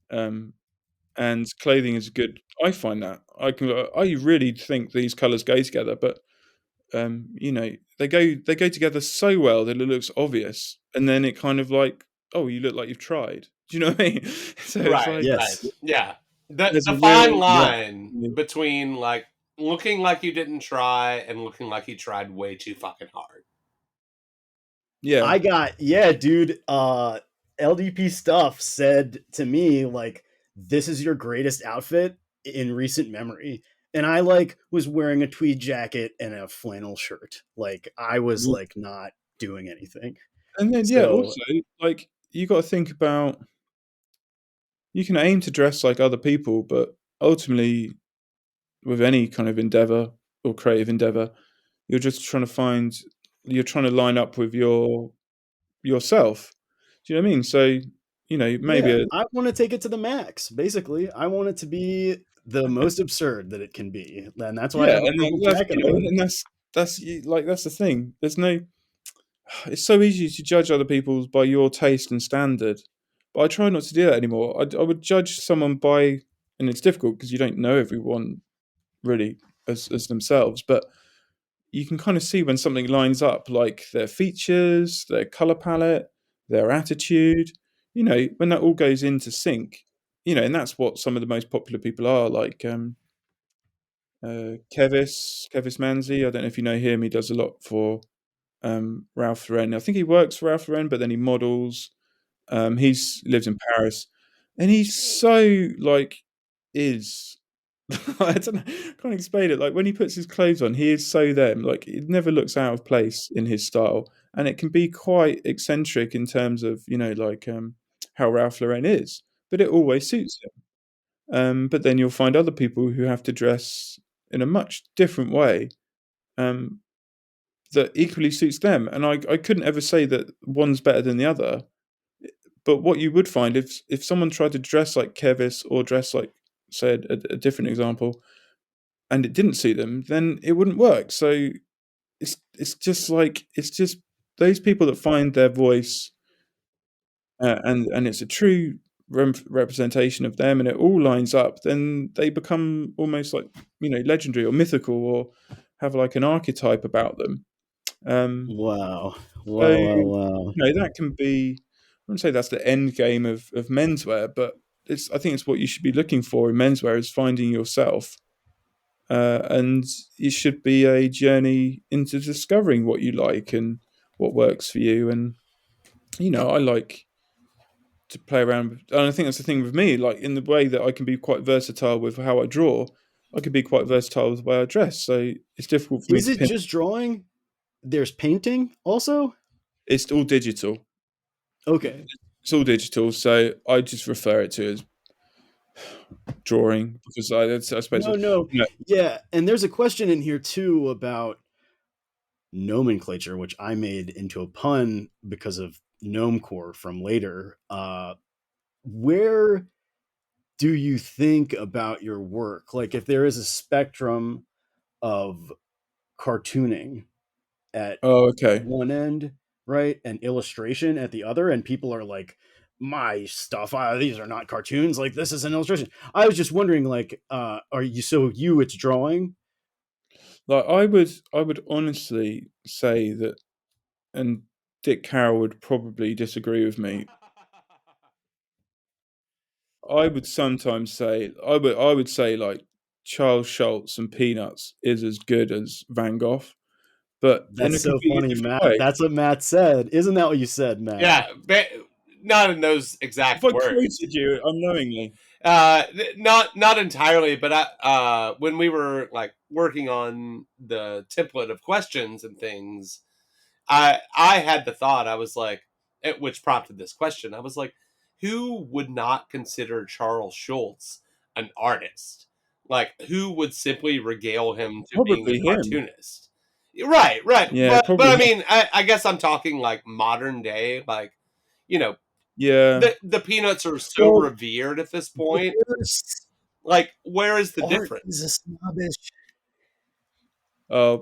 And clothing is good. I find that I really think these colors go together, but they go together so well that it looks obvious, and then it kind of like, oh, you look like you've tried. Do you know what I mean? So right, it's like, yes, yeah. The fine line between like looking like you didn't try and looking like you tried way too fucking hard. Yeah, dude. LDP stuff said to me like, "This is your greatest outfit in recent memory." And I like was wearing a tweed jacket and a flannel shirt. Like I was like not doing anything. And then also like you got to think about, you can aim to dress like other people, but ultimately with any kind of endeavor or creative endeavor, you're trying to line up with yourself. Do you know what I mean? So maybe I want to take it to the max. Basically, I want it to be the most absurd that it can be, and that's why I have a purple jacket on. And that's the thing. There's no. It's so easy to judge other people by your taste and standard, but I try not to do that anymore. I would judge someone by, and it's difficult because you don't know everyone really as themselves, but you can kind of see when something lines up, like their features, their color palette, their attitude. When that all goes into sync. And that's what some of the most popular people are, like Kevis Manzi. I don't know if you know him. He does a lot for Ralph Lauren. I think he works for Ralph Lauren, but then he models. He's lives in Paris, and he's so like is. I don't know, can't explain it. Like when he puts his clothes on, he is so them. Like it never looks out of place in his style, and it can be quite eccentric in terms of how Ralph Lauren is, but it always suits him. But then you'll find other people who have to dress in a much different way that equally suits them, and I couldn't ever say that one's better than the other. But what you would find if someone tried to dress like Kevis or dress like, say, a different example, and it didn't suit them, then it wouldn't work. So it's just those people that find their voice, and it's a true representation of them, and it all lines up, then they become almost like, legendary or mythical, or have like an archetype about them. Wow. So, Wow. that can be, I wouldn't say that's the end game of menswear, but I think it's what you should be looking for in menswear, is finding yourself. And it should be a journey into discovering what you like and what works for you. And, I like to play around. And I think that's the thing with me, like in the way that I can be quite versatile with how I draw, I can be quite versatile with the way I dress. So it's difficult for me Is to it pin. just drawing? There's painting also? It's all digital. Okay. It's all digital. So I just refer it to as drawing, because I suppose, No. Yeah, and there's a question in here too about nomenclature, which I made into a pun because of Gnomecore from later. Where do you think about your work? Like, if there is a spectrum of cartooning at oh, okay. one end, right, and illustration at the other, and people are like, my stuff, these are not cartoons, like this is an illustration. I was just wondering, like, are you, so you, it's drawing? Like I would honestly say that, and Dick Carroll would probably disagree with me. I would sometimes say I would say like Charles Schultz and Peanuts is as good as Van Gogh, but in a That's so completely funny, different Matt. way. That's what Matt said. Isn't that what you said, Matt? Yeah, not in those If exact I words. quoted you unknowingly, Not entirely, but when we were like working on the template of questions and things, I had the thought, I was like, which prompted this question. I was like, who would not consider Charles Schultz an artist? Like, who would simply regale him to being a probably him. cartoonist? Right. Yeah, But probably I him. mean, I guess I'm talking like modern day, like, you know, Yeah. the Peanuts are so Well, revered at this point. Worst Like, where is the art difference? is a snobbish. uh,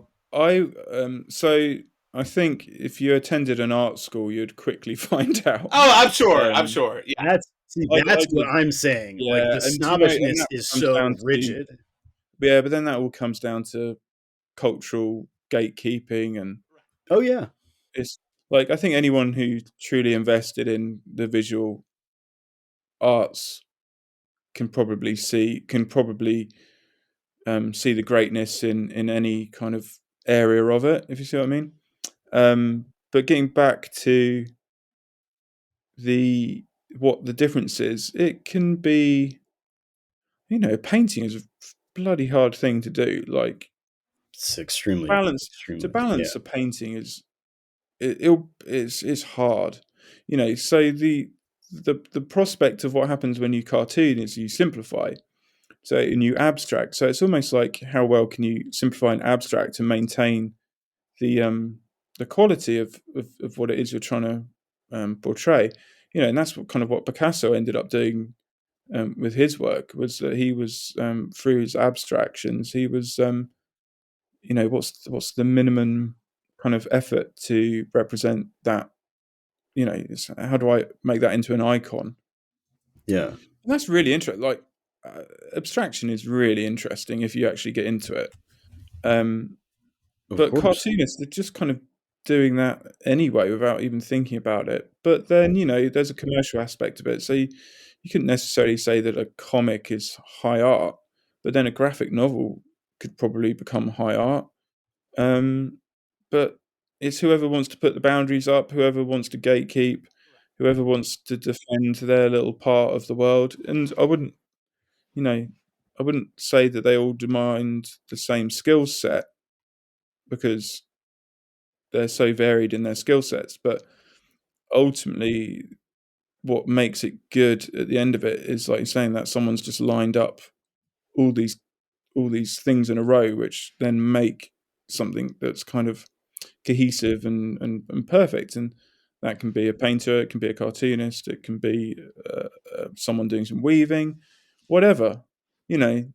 so I think if you attended an art school, you'd quickly find out. Oh, I'm sure. I'm Um, sure. Yeah. That's I what did, I'm saying. Like, yeah, the and and snobbishness that is comes so down to, rigid. yeah, but then that all comes down to cultural gatekeeping, and Oh yeah. it's like I think anyone who truly invested in the visual arts can probably see the greatness in any kind of area of it, if you see what I mean. But getting back to the what the difference is, it can be, painting is a bloody hard thing to do. Like, It's extremely, balance to extremely, yeah. balance a painting is it's hard. So the prospect of what happens when you cartoon is you simplify, so, and you abstract. So it's almost like, how well can you simplify and abstract and maintain the quality of what it is you're trying to portray. And that's what Picasso ended up doing with his work, was that he was, through his abstractions, he was, what's the minimum kind of effort to represent that. How do I make that into an icon? Yeah. And that's really interesting. Like, abstraction is really interesting if you actually get into it. Um, Of but course. cartoonists, they're just kind of doing that anyway without even thinking about it. But then, there's a commercial aspect of it. So you couldn't necessarily say that a comic is high art, but then a graphic novel could probably become high art. But it's whoever wants to put the boundaries up, whoever wants to gatekeep, whoever wants to defend their little part of the world. And you know, I wouldn't say that they all demand the same skill set, because they're so varied in their skill sets. But ultimately, what makes it good at the end of it is, like you're saying, that someone's just lined up all these things in a row, which then make something that's kind of cohesive and perfect. And that can be a painter, it can be a cartoonist, it can be someone doing some weaving, whatever, you know.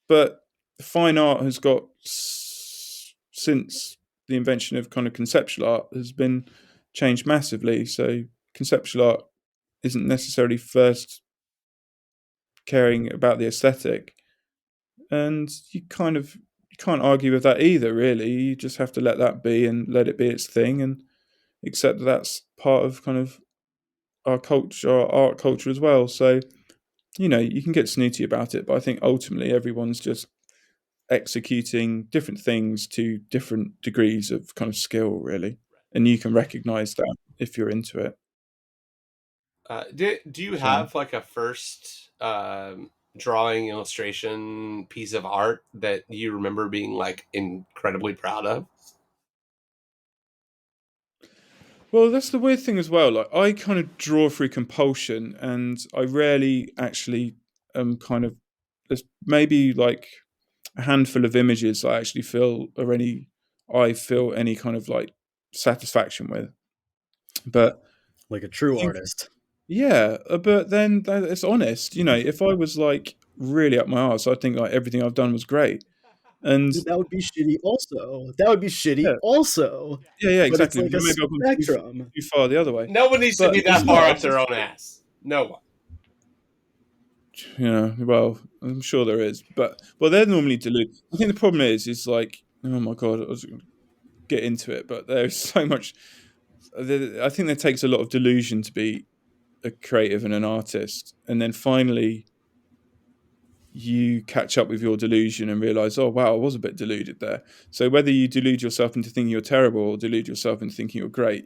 But fine art has got, since the invention of kind of conceptual art, has been changed massively. So conceptual art isn't necessarily first caring about the aesthetic, and you can't argue with that either. Really, you just have to let that be and let it be its thing, and accept that that's part of kind of our culture, our art culture as well. So you can get snooty about it, but I think ultimately everyone's just executing different things to different degrees of kind of skill, really, and you can recognize that if you're into it. Do you have like a first drawing illustration piece of art that you remember being like incredibly proud of? Well, that's the weird thing as well. Like, I kind of draw through compulsion, and I rarely actually kind of. There's maybe like a handful of images I actually I feel any kind of like satisfaction with. But like a I true think, artist. yeah, but then it's honest. If I was like really up my arse, I'd think like everything I've done was great. And That would be shitty also. That would be shitty yeah, also. yeah, But it's exactly. like a Maybe I've gone spectrum. too far the other way. No one needs to But be it's that far not. up their own ass. No one. Well, I'm sure there is, but they're normally deluded. I think the problem is like, oh my god, I was going to get into it, but there's so much. I think there takes a lot of delusion to be a creative and an artist, and then finally you catch up with your delusion and realize, oh wow, I was a bit deluded there. So whether you delude yourself into thinking you're terrible or delude yourself into thinking you're great,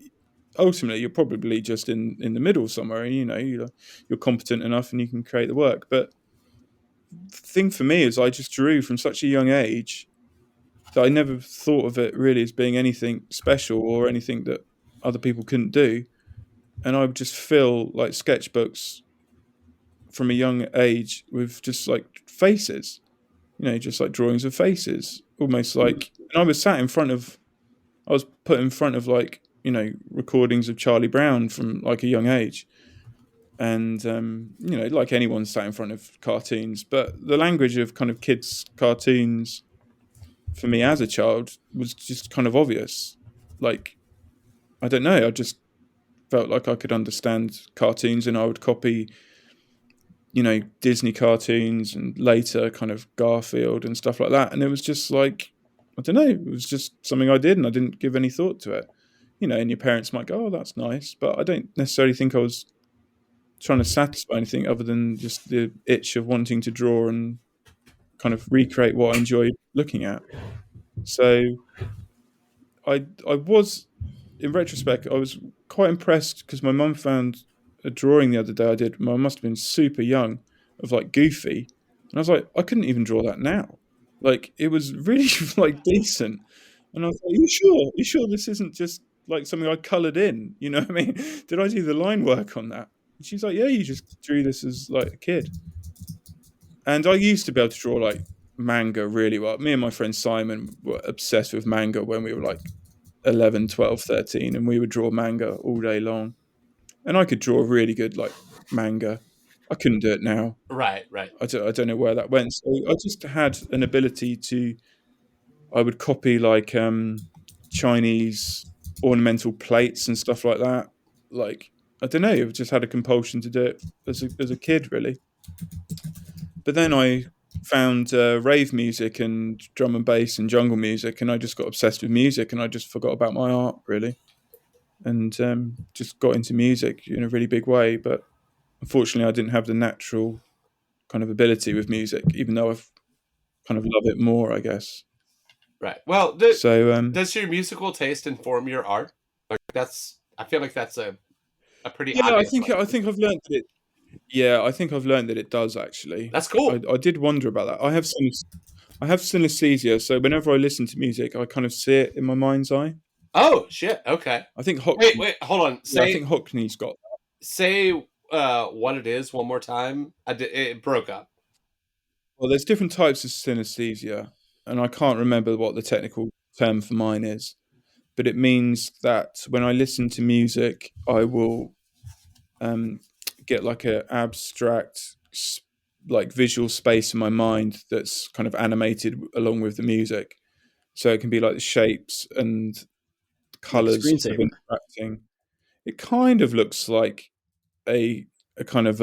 ultimately you're probably just in the middle somewhere, and you're competent enough and you can create the work. But the thing for me is I just drew from such a young age that I never thought of it really as being anything special or anything that other people couldn't do. And I would just fill like sketchbooks from a young age with just like faces, just like drawings of faces, almost like. And I was put in front of like recordings of Charlie Brown from like a young age, and like anyone sat in front of cartoons, but the language of kind of kids' cartoons for me as a child was just kind of obvious. Like, I don't know, I just felt like I could understand cartoons, and I would copy Disney cartoons and later kind of Garfield and stuff like that. And it was just like, I don't know, it was just something I did and I didn't give any thought to it. And your parents might go, oh, that's nice. But I don't necessarily think I was trying to satisfy anything other than just the itch of wanting to draw and kind of recreate what I enjoyed looking at. So I was, in retrospect, I was quite impressed because my mum found a drawing the other day I did. I must have been super young, of like Goofy, and I was like, I couldn't even draw that now. Like, it was really like decent, and I was like, "You sure? You sure this isn't just like something I coloured in? You know what I mean? Did I do the line work on that?" And she's like, "Yeah, you just drew this as like a kid." And I used to be able to draw like manga really well. Me and my friend Simon were obsessed with manga when we were like 11, 12, 13, and we would draw manga all day long. And I could draw really good like manga. I couldn't do it now. Right, right. I don't know where that went. So I just had an ability to. I would copy like Chinese ornamental plates and stuff like that. Like, I don't know. I just had a compulsion to do it as a kid, really. But then I found rave music and drum and bass and jungle music, and I just got obsessed with music, and I just forgot about my art, really, and just got into music in a really big way. But unfortunately, I didn't have the natural kind of ability with music, even though I've kind of love it more, I guess. Right. Well, So does your musical taste inform your art? Like I feel like that's a pretty yeah, obvious one. I think I've learned that it. Yeah, I think I've learned that it does actually. That's cool. I did wonder about that. I have synesthesia, so whenever I listen to music, I kind of see it in my mind's eye. Oh shit. Okay. I think Wait. Hold on. Yeah, I think Hockney's got that. Say what it is one more time. It broke up. Well, there's different types of synesthesia, and I can't remember what the technical term for mine is, but it means that when I listen to music, I will um, get like a abstract, like visual space in my mind that's kind of animated along with the music. So it can be like the shapes and Like a colors kind of screensaver. interacting. It kind of looks like a kind of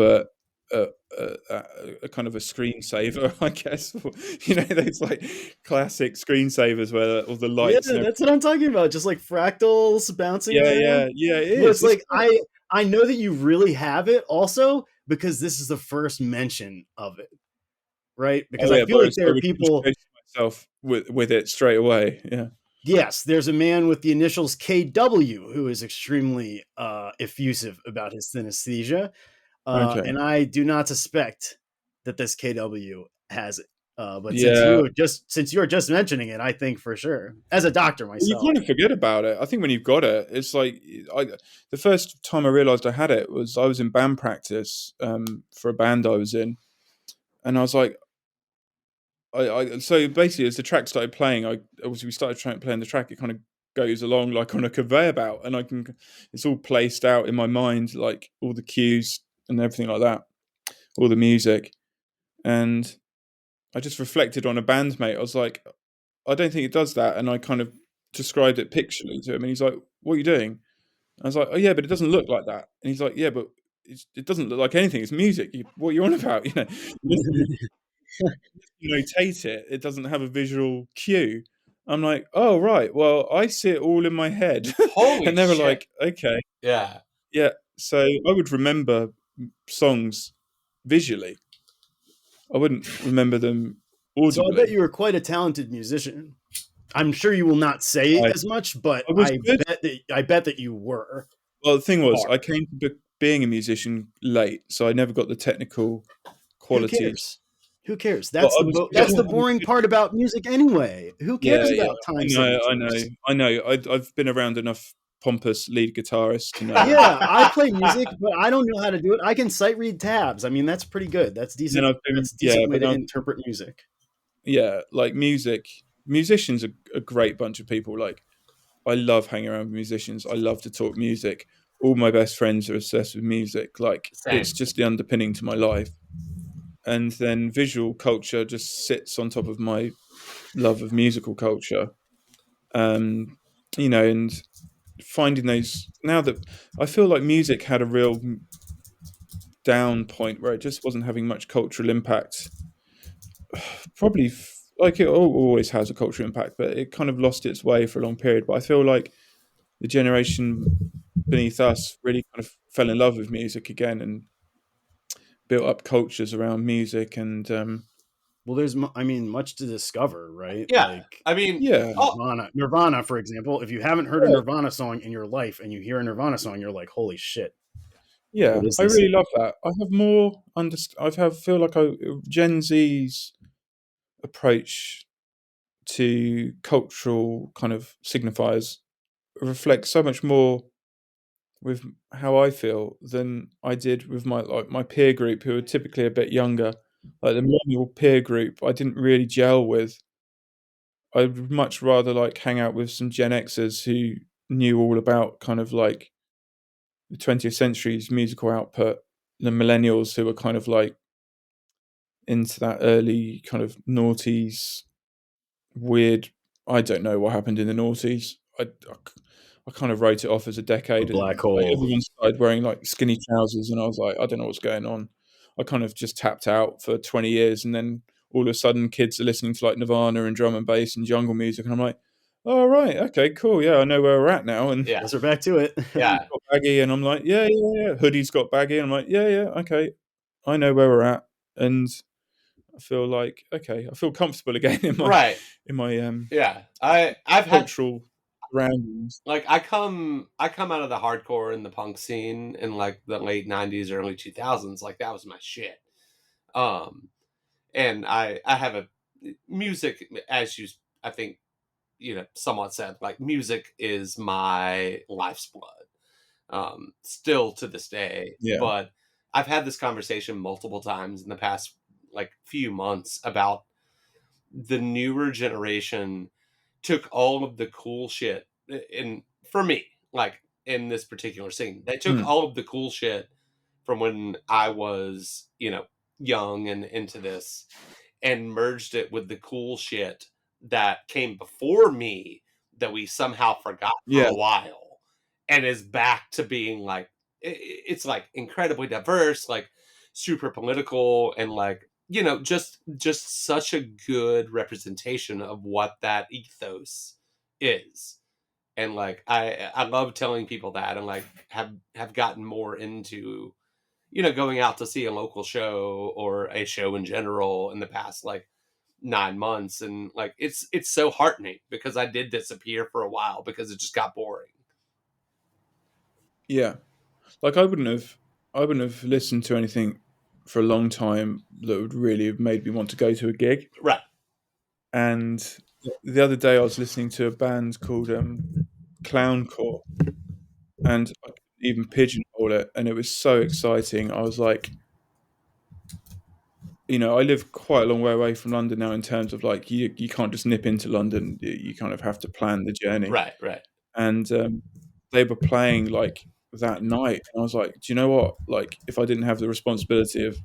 a kind of a screensaver, I guess. Those like classic screensavers where all the lights and that's what I'm talking about. Just like fractals bouncing around. yeah, it Well, is. it's like I know that you really have it also because this is the first mention of it, right? Because I feel like there I are would people. introduce myself with it straight away. Yeah. Yes, there's a man with the initials KW who is extremely effusive about his synesthesia, Okay. and I do not suspect that this KW has it. But Yeah. since you are just mentioning it, I think for sure, as a doctor You myself. kind of forget about it. I think when you've got it, it's like the first time I realized I had it was I was in band practice for a band I was in, and I was like, so basically as the track started playing, we started playing the track. It kind of goes along like on a conveyor belt, and it's all placed out in my mind, like all the cues and everything like that, all the music, and I just reflected on a bandmate. I was like, I don't think it does that, and I kind of described it pictorially to him, and he's like, "What are you doing?" I was like, "Oh yeah, but it doesn't look like that." And he's like, "Yeah, but it doesn't look like anything. It's music. What are you on about? You notate it. It doesn't have a visual cue." I'm like, "Oh right. Well, I see it all in my head." Holy And they were shit! like, "Okay, Yeah. yeah." So I would remember songs visually. I wouldn't remember them So I bet audibly. you were quite a talented musician. I'm sure you will not say I, as much, but I was good. I bet that you were. Well, the thing was, Are. I came to being a musician late, so I never got the technical Who qualities. cares? Who cares? Well, I was good. That's the I was boring good. part about music anyway. Who Yeah, cares yeah. about time signatures? I know. I've been around enough pompous lead guitarists to know. Yeah, I play music, but I don't know how to do it. I can sight read tabs. I mean, that's pretty good. That's And then decent. I've been, That's a decent way but to interpret music. yeah, like music. Musicians are a great bunch of people. Like, I love hanging around with musicians. I love to talk music. All my best friends are obsessed with music. Like, it's Same. just the underpinning to my life. And then visual culture just sits on top of my love of musical culture. Um, and finding those now that I feel like music had a real down point where it just wasn't having much cultural impact. Probably like it always has a cultural impact, but it kind of lost its way for a long period. But I feel like the generation beneath us really kind of fell in love with music again and built up cultures around music and Well, there's, I mean, much to discover, right? Yeah. Like I mean, yeah, Nirvana, for example. If you haven't heard a Nirvana song in your life and you hear a Nirvana song, you're like, holy shit, yeah, what is I this? really love that. I have more feel like Gen Z's approach to cultural kind of signifiers reflects so much more with how I feel than I did with my peer group who are typically a bit younger. Like the millennial peer group, I didn't really gel with. I'd much rather like hang out with some Gen Xers who knew all about kind of like the 20th century's musical output than millennials who were kind of like into that early kind of noughties weird. I don't know what happened in the noughties. I kind of wrote it off as a A decade, and black like hole. everyone started wearing like skinny trousers, and I was like, I don't know what's going on. I kind of just tapped out for 20 years, and then all of a sudden, kids are listening to like Nirvana and drum and bass and jungle music, and I'm like, oh right, okay, cool, yeah, I know where we're at now. And yeah. Guess we're back to it. Yeah. got baggy, and I'm like, yeah, yeah, yeah. Hoodie's got baggy, and I'm like, yeah, yeah, okay, I know where we're at, and I feel like okay, I feel comfortable again Right. in my Yeah. I've had cultural surroundings. like I come out of the hardcore and the punk scene in like the late 90s, early 2000s. Like that was my shit. Um and I have a music, as you I think somewhat said, like music is my life's blood. Still to this day. Yeah, But I've had this conversation multiple times in the past like few months about the newer generation took all of the cool shit in for me, like in this particular scene. They took mm, all of the cool shit from when I was, young and into this and merged it with the cool shit that came before me that we somehow forgot for yeah, a while and is back to being like it's like incredibly diverse. Like super political and like, you know, just such a good representation of what that ethos is. And like I love telling people that, and like have gotten more into, you know, going out to see a local show or a show in general in the past like 9 months. And like it's so heartening because I did disappear for a while because it just got boring. Yeah, like I wouldn't have listened to anything for a long time that would really have made me want to go to a gig. Right. And the other day I was listening to a band called Clowncore, and I could even pigeonhole it, and it was so exciting. I was like, you know, I live quite a long way away from London now in terms of like you can't just nip into London. You kind of have to plan the journey. Right. Right. And they were playing like that night, and I was like, do you know what? Like, if I didn't have the responsibility of,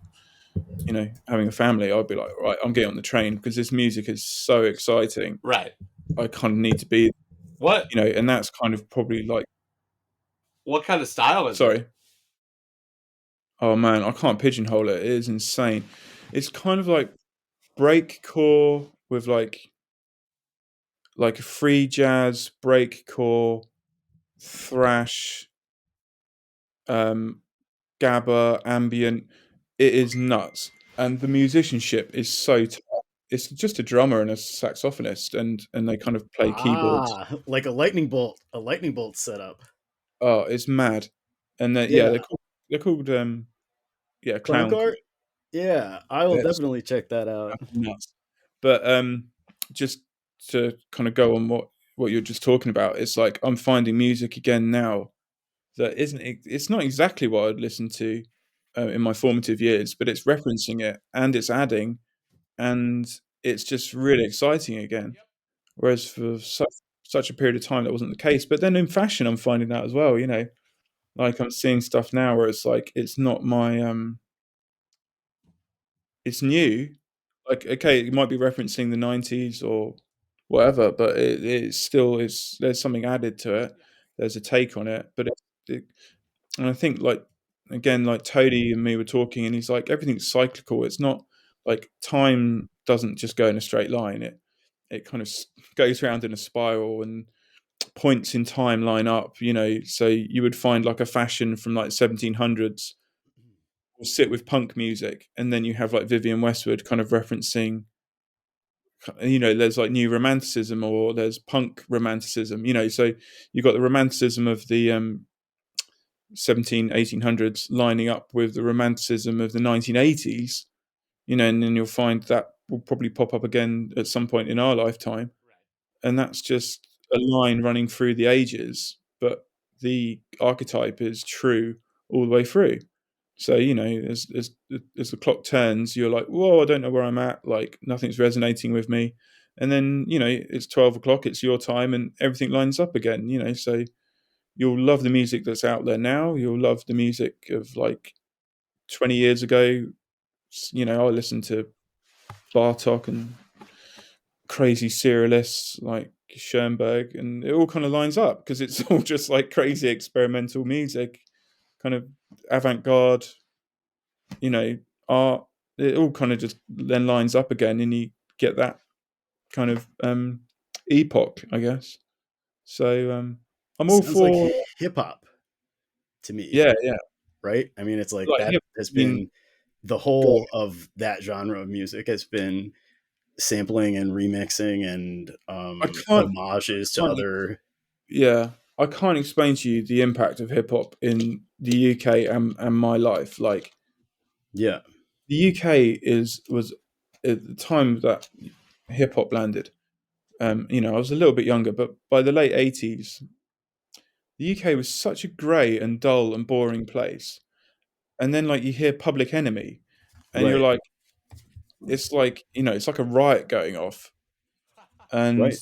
you know, having a family, I'd be like, right, I'm getting on the train because this music is so exciting. Right. I kind of need to be, What you know, and that's kind of probably like, what kind of style is it? sorry. Oh man, I can't pigeonhole it. It is insane. It's kind of like breakcore with like free jazz, breakcore, thrash, um, gabba, ambient. It is nuts, and the musicianship is so. It's just a drummer and a saxophonist, and they kind of play keyboards. Like a lightning bolt setup. Oh, it's mad, and yeah, Yeah, they're called yeah, Clown Clown. Cart. Yeah, I will It's definitely check that out. nuts. But just to kind of go on what you're just talking about, it's like I'm finding music again now that isn't. It's not exactly what I'd listened to in my formative years, but it's referencing it and it's adding, and it's just really exciting again. Whereas for such a period of time that wasn't the case. But then in fashion, I'm finding that as well. You know, like I'm seeing stuff now where it's like it's not my it's new. Like, okay, it might be referencing the 90s or whatever, but it still is. There's something added to it. There's a take on it, but and I think like again, like Tony and me were talking, and he's like everything's cyclical. It's not like time doesn't just go in a straight line. It kind of goes around in a spiral, and points in time line up. You know, so you would find like a fashion from like 1700s will sit with punk music, and then you have like Vivienne Westwood kind of referencing, you know, there's like new romanticism or there's punk romanticism, you know, so you've got the romanticism of the 1800s lining up with the romanticism of the 1980s, you know, and then you'll find that will probably pop up again at some point in our lifetime, and that's just a line running through the ages, but the archetype is true all the way through. So, you know, as the clock turns, you're like, whoa, I don't know where I'm at. Like, nothing's resonating with me. And then, you know, it's 12 o'clock, it's your time, and everything lines up again, you know. So you'll love the music that's out there now. You'll love the music of like 20 years ago. You know, I listened to Bartok and crazy serialists like Schoenberg, and it all kind of lines up because it's all just like crazy experimental music, kind of avant garde, you know, art. It all kind of just then lines up again, and you get that kind of epoch, I guess. So I'm all Sounds like for, hip hop to me, yeah, yeah, right? I mean, it's like like that hip. has I mean, been the whole of that genre of music has been sampling and remixing and I can't, homages to can't, other. yeah, I can't explain to you the impact of hip hop in the UK and my life. Like Yeah, the UK was at the time that hip hop landed. You know, I was a little bit younger, but by the late '80s, the UK was such a grey and dull and boring place. And then, like, you hear Public Enemy, and you're right, like, it's like, you know, it's like a riot going off. And right.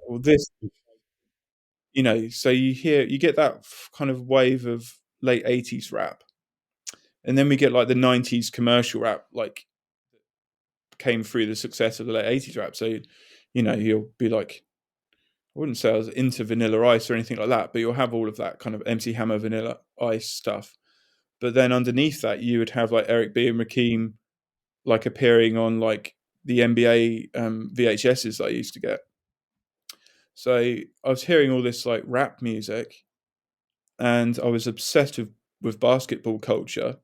well, this, you know, so you get that kind of wave of late '80s rap, and then we get like the '90s commercial rap, like came through the success of the late '80s rap. So, you know, you'll be like, I wouldn't say I was into Vanilla Ice or anything like that, but you'll have all of that kind of MC Hammer, Vanilla Ice stuff. but then underneath that you would have like Eric B and Rakim like appearing on like the NBA VHSs that I used to get. So I was hearing all this like rap music, and I was obsessed with basketball culture,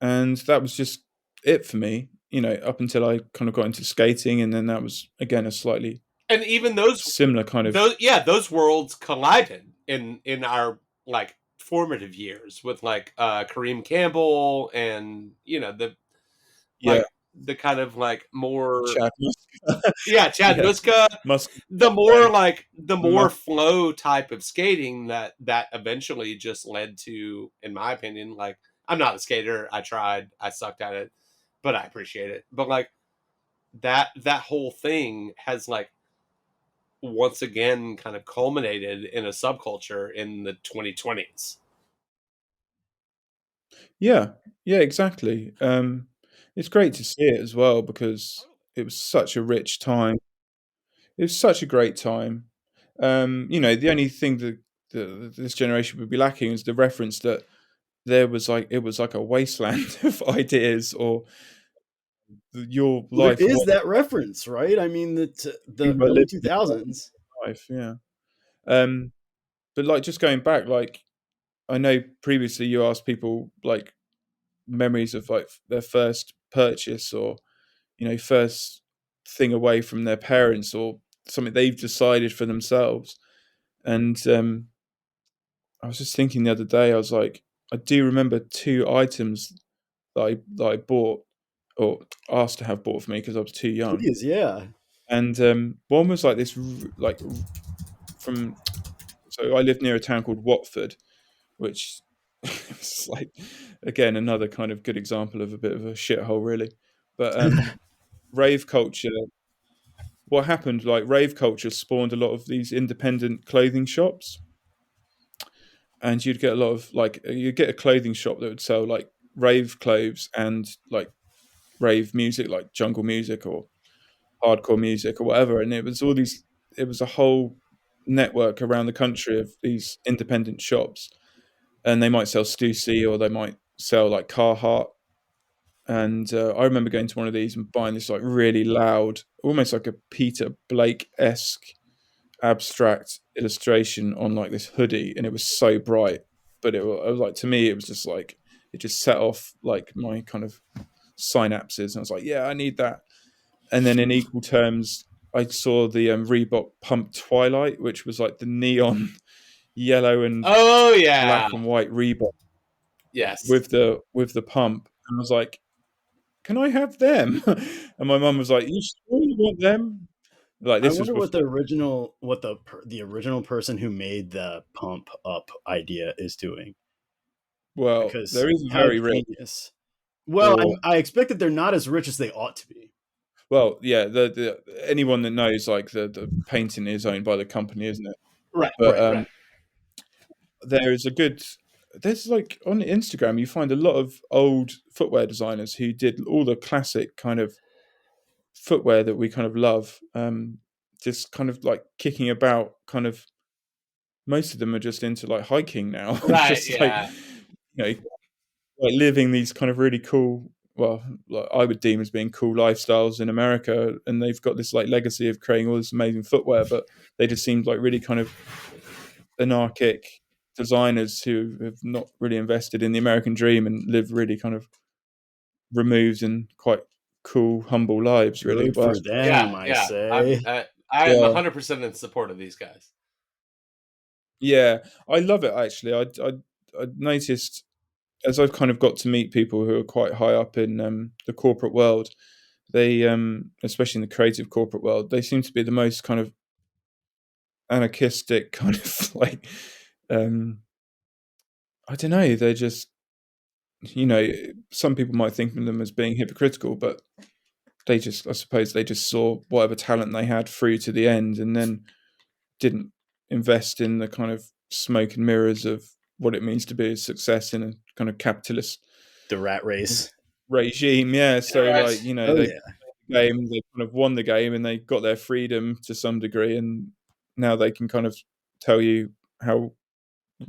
and that was just it for me, up until I kind of got into skating, and then that was again a slightly and even those similar kind of those worlds collided in our like formative years with like Kareem Campbell and the yeah the kind of like more Chad Chad yeah Muska, Musk the more Musk flow type of skating that eventually just led to, in my opinion, like, I'm not a skater, I tried, I sucked at it, but I appreciate it. But like that whole thing has like once again kind of culminated in a subculture in the 2020s. yeah exactly. It's great to see it as well because it was such a rich time. It was such a great time. The only thing that this generation would be lacking is the reference that it was like a wasteland of ideas, or your Well, there life is was that reference, right? I mean, the living early 2000s. life, yeah. Um, but like just going back, like I know previously you asked people like memories of like their first purchase, or first thing away from their parents, or something they've decided for themselves. And I was just thinking the other day, I was like, I do remember two items that I bought, or asked to have bought for me because I was too young. Please, yeah. And one was like this, like from. So I lived near a town called Watford, which is like again another kind of good example of a bit of a shithole, really. But rave culture. What happened? Like rave culture spawned a lot of these independent clothing shops, and you'd get a lot of like you'd get a clothing shop that would sell like rave clothes and like rave music, like jungle music or hardcore music or whatever. And it was a whole network around the country of these independent shops, and they might sell Stussy or they might sell like Carhartt. And I remember going to one of these and buying this like really loud, almost like a Peter Blake esque abstract illustration on like this hoodie, and it was so bright. But it was like, to me, it was just like it just set off like my kind of synapses, and I was like, yeah, I need that. And then in equal terms, I saw the Reebok Pump Twilight, which was like the neon yellow and Oh yeah, black and white Reebok yes. with the pump, and I was like, can I have them? And my mum was like, you sure you want them? Like I this was wonder what before. the original person who made the pump up idea is doing, Well, because there is a how very rich, genius. Well, or I expect that they're not as rich as they ought to be. well, yeah. The anyone that knows, like the painting is owned by the company, isn't it? Right, But right. there is a good. There's like on Instagram, you find a lot of old footwear designers who did all the classic kind of footwear that we kind of love. Just kind of like kicking about, kind of. Most of them are just into like hiking now, and Right, just like yeah. like living these kind of really cool. Well, like I would deem as being cool lifestyles in America, and they've got this like legacy of creating all this amazing footwear, but they just seemed like really kind of anarchic designers who have not really invested in the American dream and live really kind of removed and quite cool, humble lives, really. Good Well, for that's what them, I Yeah. say. I am yeah, 100% in support of these guys. yeah, I love it actually. I noticed as I've kind of got to meet people who are quite high up in the corporate world, they, especially in the creative corporate world, they seem to be the most kind of anarchistic, kind of like, um, I don't know, they're just, some people might think of them as being hypocritical, but I suppose they just saw whatever talent they had through to the end, and then didn't invest in the kind of smoke and mirrors of what it means to be a success in a kind of capitalist The rat race. regime. Yeah, so like Right. Oh they yeah. game, they kind of won the game, and they got their freedom to some degree, and now they can kind of tell you how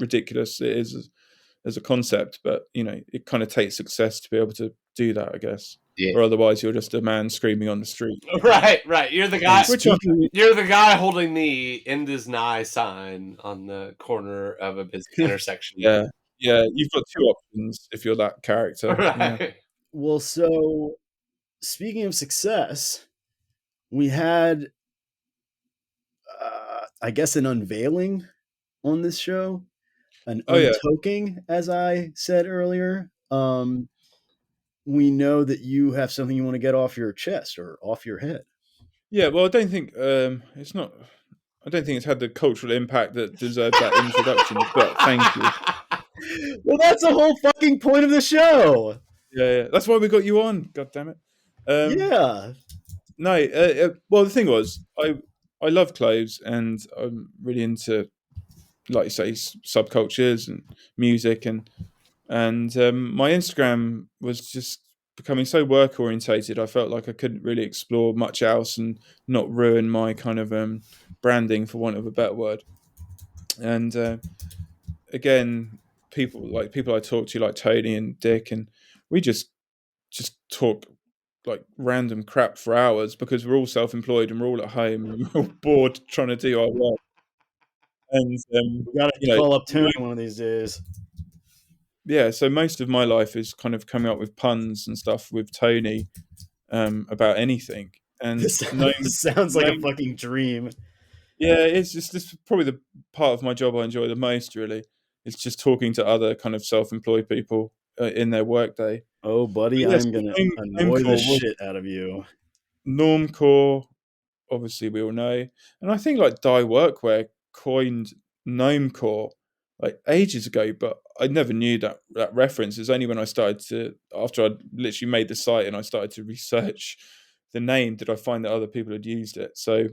ridiculous it is as a concept, but it kind of takes success to be able to do that, I guess. Yeah. Or otherwise you're just a man screaming on the street. Right. You're the guy. You're the guy holding the "End is nigh" sign on the corner of a busy intersection. Yeah, you've got two options if you're that character. Right. Yeah. Well, so speaking of success, we had, I guess, an unveiling on this show, an untoking, as I said earlier. We know that you have something you want to get off your chest or off your head. Yeah, well, I don't think it's not. I don't think it's had the cultural impact that deserves that introduction. But thank you. Well, that's the whole fucking point of the show. Yeah, that's why we got you on. God damn it. Yeah. No, well, the thing was, I love clothes, and I'm really into, like you say, subcultures and music, and my Instagram was just becoming so work orientated. I felt like I couldn't really explore much else and not ruin my kind of branding, for want of a better word. And again, people I talk to, like Tony and Dick, and we just talk like random crap for hours because we're all self-employed and we're all at home and we're all bored trying to do our work. And we gotta call up Tony one of these days. Yeah, so most of my life is kind of coming up with puns and stuff with Tony about anything. And this sounds like a fucking dream. Yeah, it's just this is probably the part of my job I enjoy the most. Really, it's just talking to other kind of self-employed people in their workday. Oh, buddy, yes, I'm gonna annoy the shit out of you. Gnomecore, obviously we all know, and I think like Dye Workwear coined Gnomecore like ages ago, but I never knew that reference. It's only when I started to, after I'd literally made the site and I started to research the name, did I find that other people had used it. So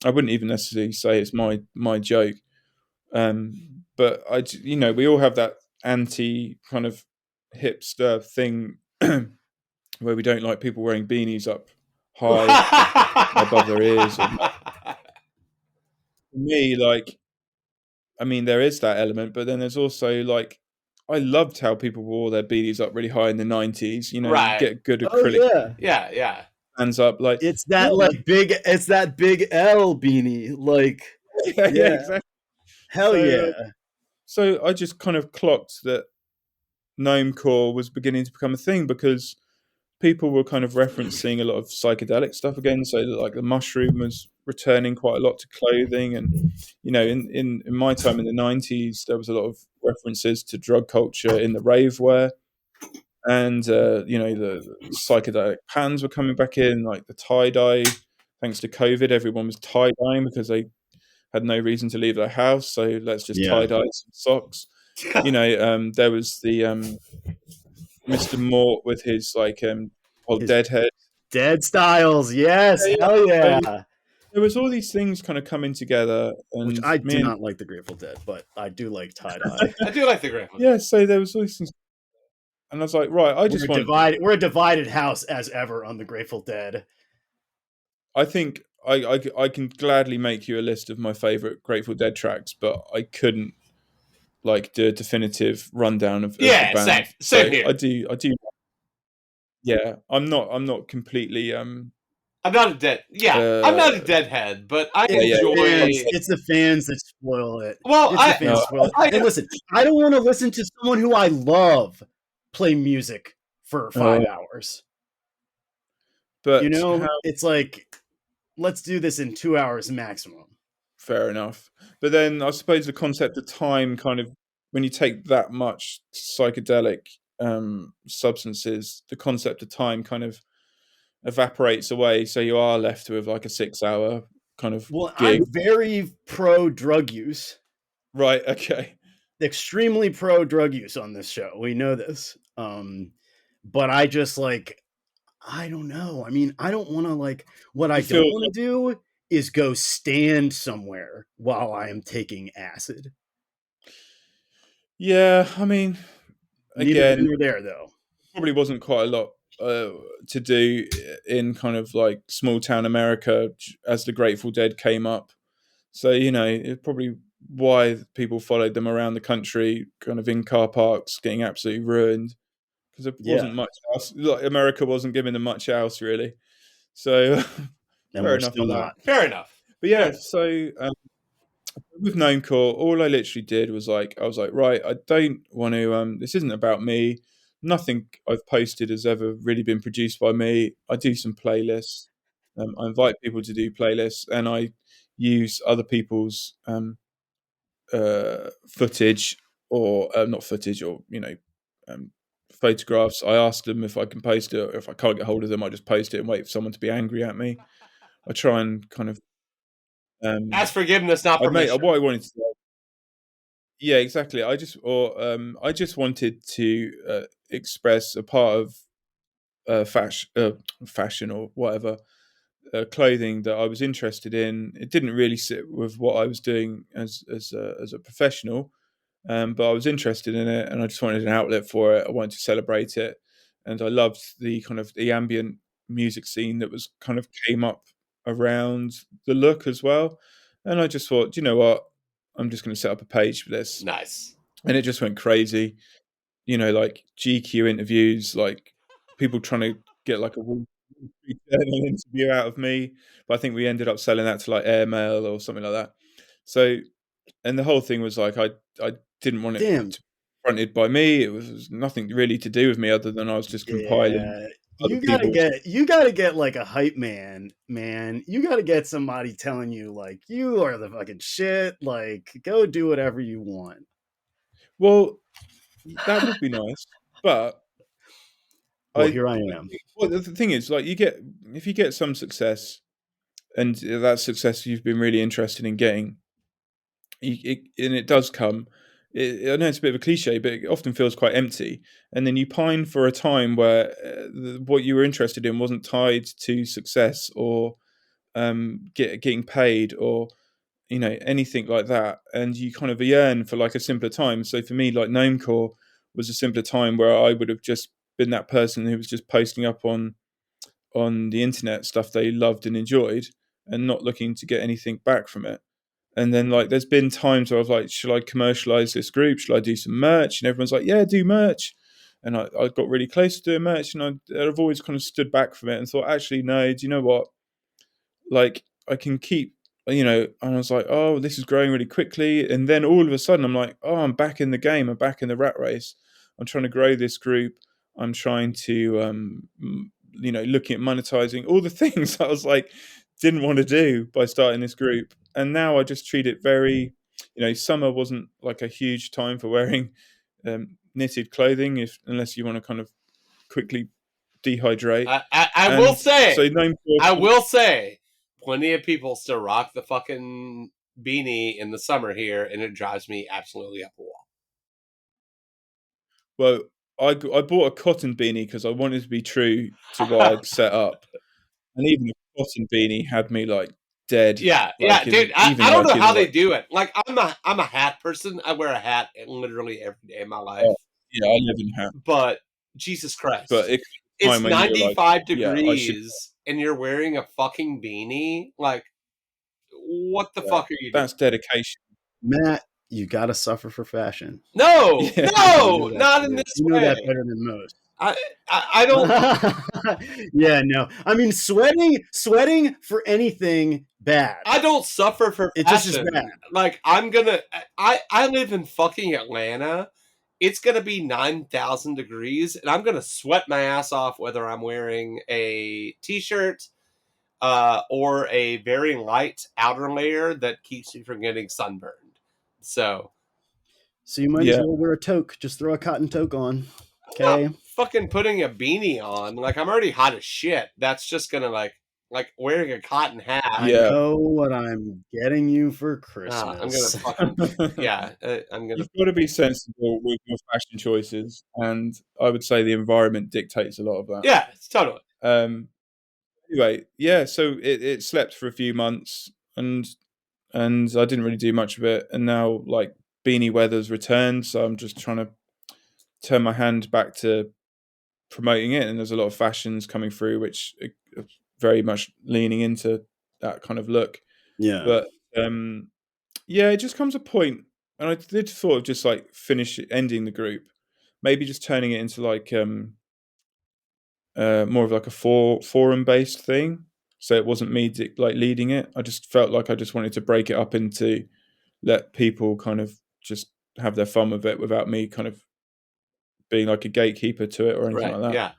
I wouldn't even necessarily say it's my joke. But we all have that anti kind of hipster thing where we don't like people wearing beanies up high above their ears. For me, like, I mean, there is that element, but then there's also like, I loved how people wore their beanies up really high in the 90s. You get good acrylic. Yeah. Hands up, like it's that it's that big L beanie, like yeah, exactly. Hell yeah. So I just kind of clocked that Gnomecore was beginning to become a thing because people were kind of referencing a lot of psychedelic stuff again. So like the mushroom was returning quite a lot to clothing, and in my time in the 90s, there was a lot of references to drug culture in the rave wear, and the psychedelic pans were coming back in, like the tie dye. Thanks to COVID, everyone was tie dyeing because they had no reason to leave their house, so let's just tie dye some socks. There was the Mr. Mort with his his Deadhead. Dead Styles, yes, hell yeah. So there was all these things kind of coming together, and which I do not like the Grateful Dead, but I do like tie-dye. I do like the Grateful Dead. Yeah, so there was all these things, and I was like, right, we're a divided house as ever on the Grateful Dead. I think I can gladly make you a list of my favorite Grateful Dead tracks, but I couldn't do a definitive rundown of the band. Same here. I do. Yeah, I'm not completely. I'm not a dead. Yeah, I'm not a deadhead, but I enjoy. It's the fans that spoil it. Well, And listen, I don't want to listen to someone who I love play music for 5 hours. But it's like, let's do this in 2 hours maximum. Fair enough. But then I suppose the concept of time kind of, when you take that much psychedelic substances, the concept of time kind of evaporates away. So you are left with like a 6-hour kind of gig. I'm very pro drug use. Right. Okay. Extremely pro drug use on this show. We know this. But I just I don't know. I mean, I don't want to what I don't want to do is go stand somewhere while I am taking acid. Yeah, I mean, again, you're there though. Probably wasn't quite a lot to do in kind of like small town America as the Grateful Dead came up. So it probably why people followed them around the country, kind of in car parks, getting absolutely ruined because there wasn't much else. Like, America wasn't giving them much else, really. So And fair we're enough still on that. not. Fair enough. But yeah, so with Gnomecore, all I literally did was like, I was like, right, I don't want to. This isn't about me. Nothing I've posted has ever really been produced by me. I do some playlists. I invite people to do playlists, and I use other people's footage or not footage, or photographs. I ask them if I can post it, or if I can't get hold of them, I just post it and wait for someone to be angry at me. I try and kind of That's forgiveness, not permission. what I wanted to say. Yeah, exactly. I just wanted to express a part of fashion or whatever clothing that I was interested in. It didn't really sit with what I was doing as a professional, but I was interested in it, and I just wanted an outlet for it. I wanted to celebrate it, and I loved the kind of the ambient music scene that was kind of came up around the look as well. And I just thought, you know what, I'm just going to set up a page for this. Nice. And it just went crazy. Like GQ interviews, like people trying to get like a Wall Street Journal interview out of me. But I think we ended up selling that to like Airmail or something like that. So, and the whole thing was like, I didn't want it to be fronted by me. It was nothing really to do with me other than I was just compiling. You gotta get like a hype man. You gotta get somebody telling you like you are the fucking shit. Like, go do whatever you want. Well, that would be nice, but here I am. Well, the thing is, like, if you get some success, and that success you've been really interested in getting, and it does come. I know it's a bit of a cliche, but it often feels quite empty. And then you pine for a time where what you were interested in wasn't tied to success or getting paid or anything like that, and you kind of yearn for like a simpler time. So for me, like Gnomecore was a simpler time where I would have just been that person who was just posting up on the internet stuff they loved and enjoyed, and not looking to get anything back from it. And then like there's been times where I was like, should I commercialize this group? Should I do some merch? And everyone's like, yeah, do merch. And I got really close to doing merch, and I've always kind of stood back from it and thought, actually, no, do you know what? Like, I can keep, and I was like, oh, this is growing really quickly. And then all of a sudden I'm like, oh, I'm back in the game. I'm back in the rat race. I'm trying to grow this group. I'm trying to, looking at monetizing all the things I was like, didn't want to do by starting this group. And now I just treat it very, summer wasn't like a huge time for wearing knitted clothing, unless you want to kind of quickly dehydrate. I will say, so will say, plenty of people still rock the fucking beanie in the summer here, and it drives me absolutely up the wall. Well, I bought a cotton beanie because I wanted to be true to what I'd set up, and even a cotton beanie had me like dead. Yeah, dude. I don't know how they do it. Like, I'm a hat person. I wear a hat literally every day of my life. Yeah, I live in hat. But Jesus Christ, but it's 95 degrees, and you're wearing a fucking beanie. Like, what the fuck are you doing? That's dedication, Matt. You gotta suffer for fashion. No, not in this way. You know that better than most. I don't. Yeah, no. I mean, sweating for anything bad. I don't suffer for fashion. It just is bad. Like, I live in fucking Atlanta. It's gonna be 9,000 degrees, and I'm gonna sweat my ass off whether I'm wearing a t-shirt or a very light outer layer that keeps me from getting sunburned. So you might as well wear a toque. Just throw a cotton toque on. Okay. Fucking putting a beanie on. Like, I'm already hot as shit. That's just gonna like wearing a cotton hat. I know what I'm getting you for Christmas. I'm gonna fucking I'm gonna. You've got to be sensible with your fashion choices, and I would say the environment dictates a lot of that. Yeah, totally. Anyway, so it slept for a few months, and I didn't really do much of it. And now, like, beanie weather's returned, so I'm just trying to turn my hand back to promoting it. And there's a lot of fashions coming through, which are very much leaning into that kind of look. Yeah. But Yeah, it just comes a point, and I did thought of just like ending the group, maybe just turning it into like more of like a forum based thing. So it wasn't me like leading it. I just felt like I just wanted to break it up into let people kind of just have their fun with it without me kind of being like a gatekeeper to it or anything Right. like that. Yeah.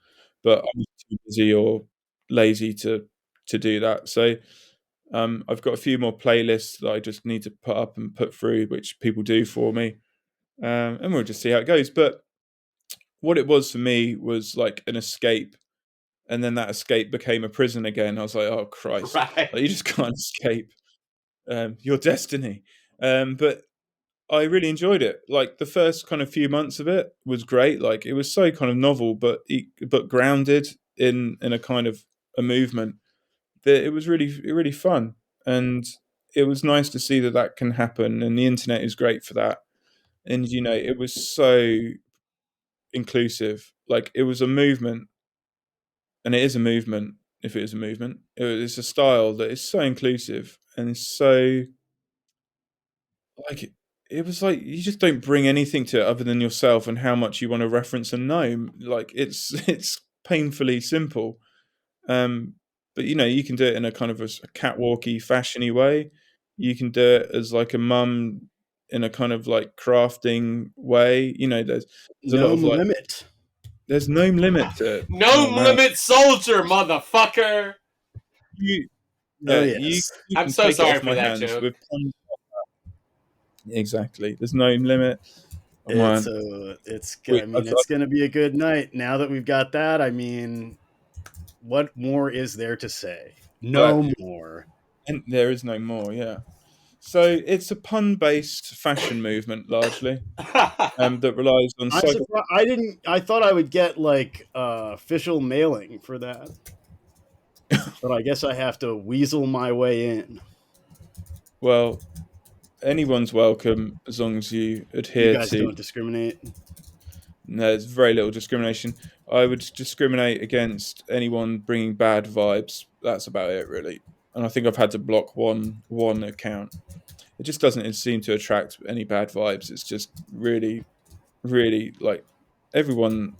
But I'm too busy or lazy to do that. So I've got a few more playlists that I just need to put up and put through, which people do for me, and we'll just see how it goes. But what it was for me was like an escape, and then that escape became a prison again. I was like, oh Christ, Right. like, you just can't escape your destiny. But I really enjoyed it. Like the first kind of few months of it was great. Like it was so kind of novel, but grounded in a kind of a movement that it was really fun, and it was nice to see that that can happen. And the internet is great for that. And it was so inclusive. Like it was a movement, and it is a movement. If it is a movement, it's a style that is so inclusive and so like it was like you just don't bring anything to it other than yourself and how much you want to reference a gnome. Like it's painfully simple. Um, but you can do it in a kind of a catwalky, fashiony way. You can do it as like a mum in a kind of like crafting way. There's a lot of Gnome like limit. there's no limit to it. No Oh man, limit soldier, motherfucker. you Oh yeah you yes. you I'm can so take it sorry off for my that hands joke. with exactly. There's no limit. Oh man, I mean, it's gonna be a good night now that we've got that. I mean, what more is there to say? but No more. and there is no more. Yeah. So it's a pun-based fashion movement largely, that relies on I'm cyber. surprised. I didn't. I thought I would get like official mailing for that, but I guess I have to weasel my way in. Well, anyone's welcome as long as you You adhere guys to. don't discriminate. No, there's very little discrimination. I would discriminate against anyone bringing bad vibes. That's about it, really. And I think I've had to block one account. It just doesn't seem to attract any bad vibes. It's just really like everyone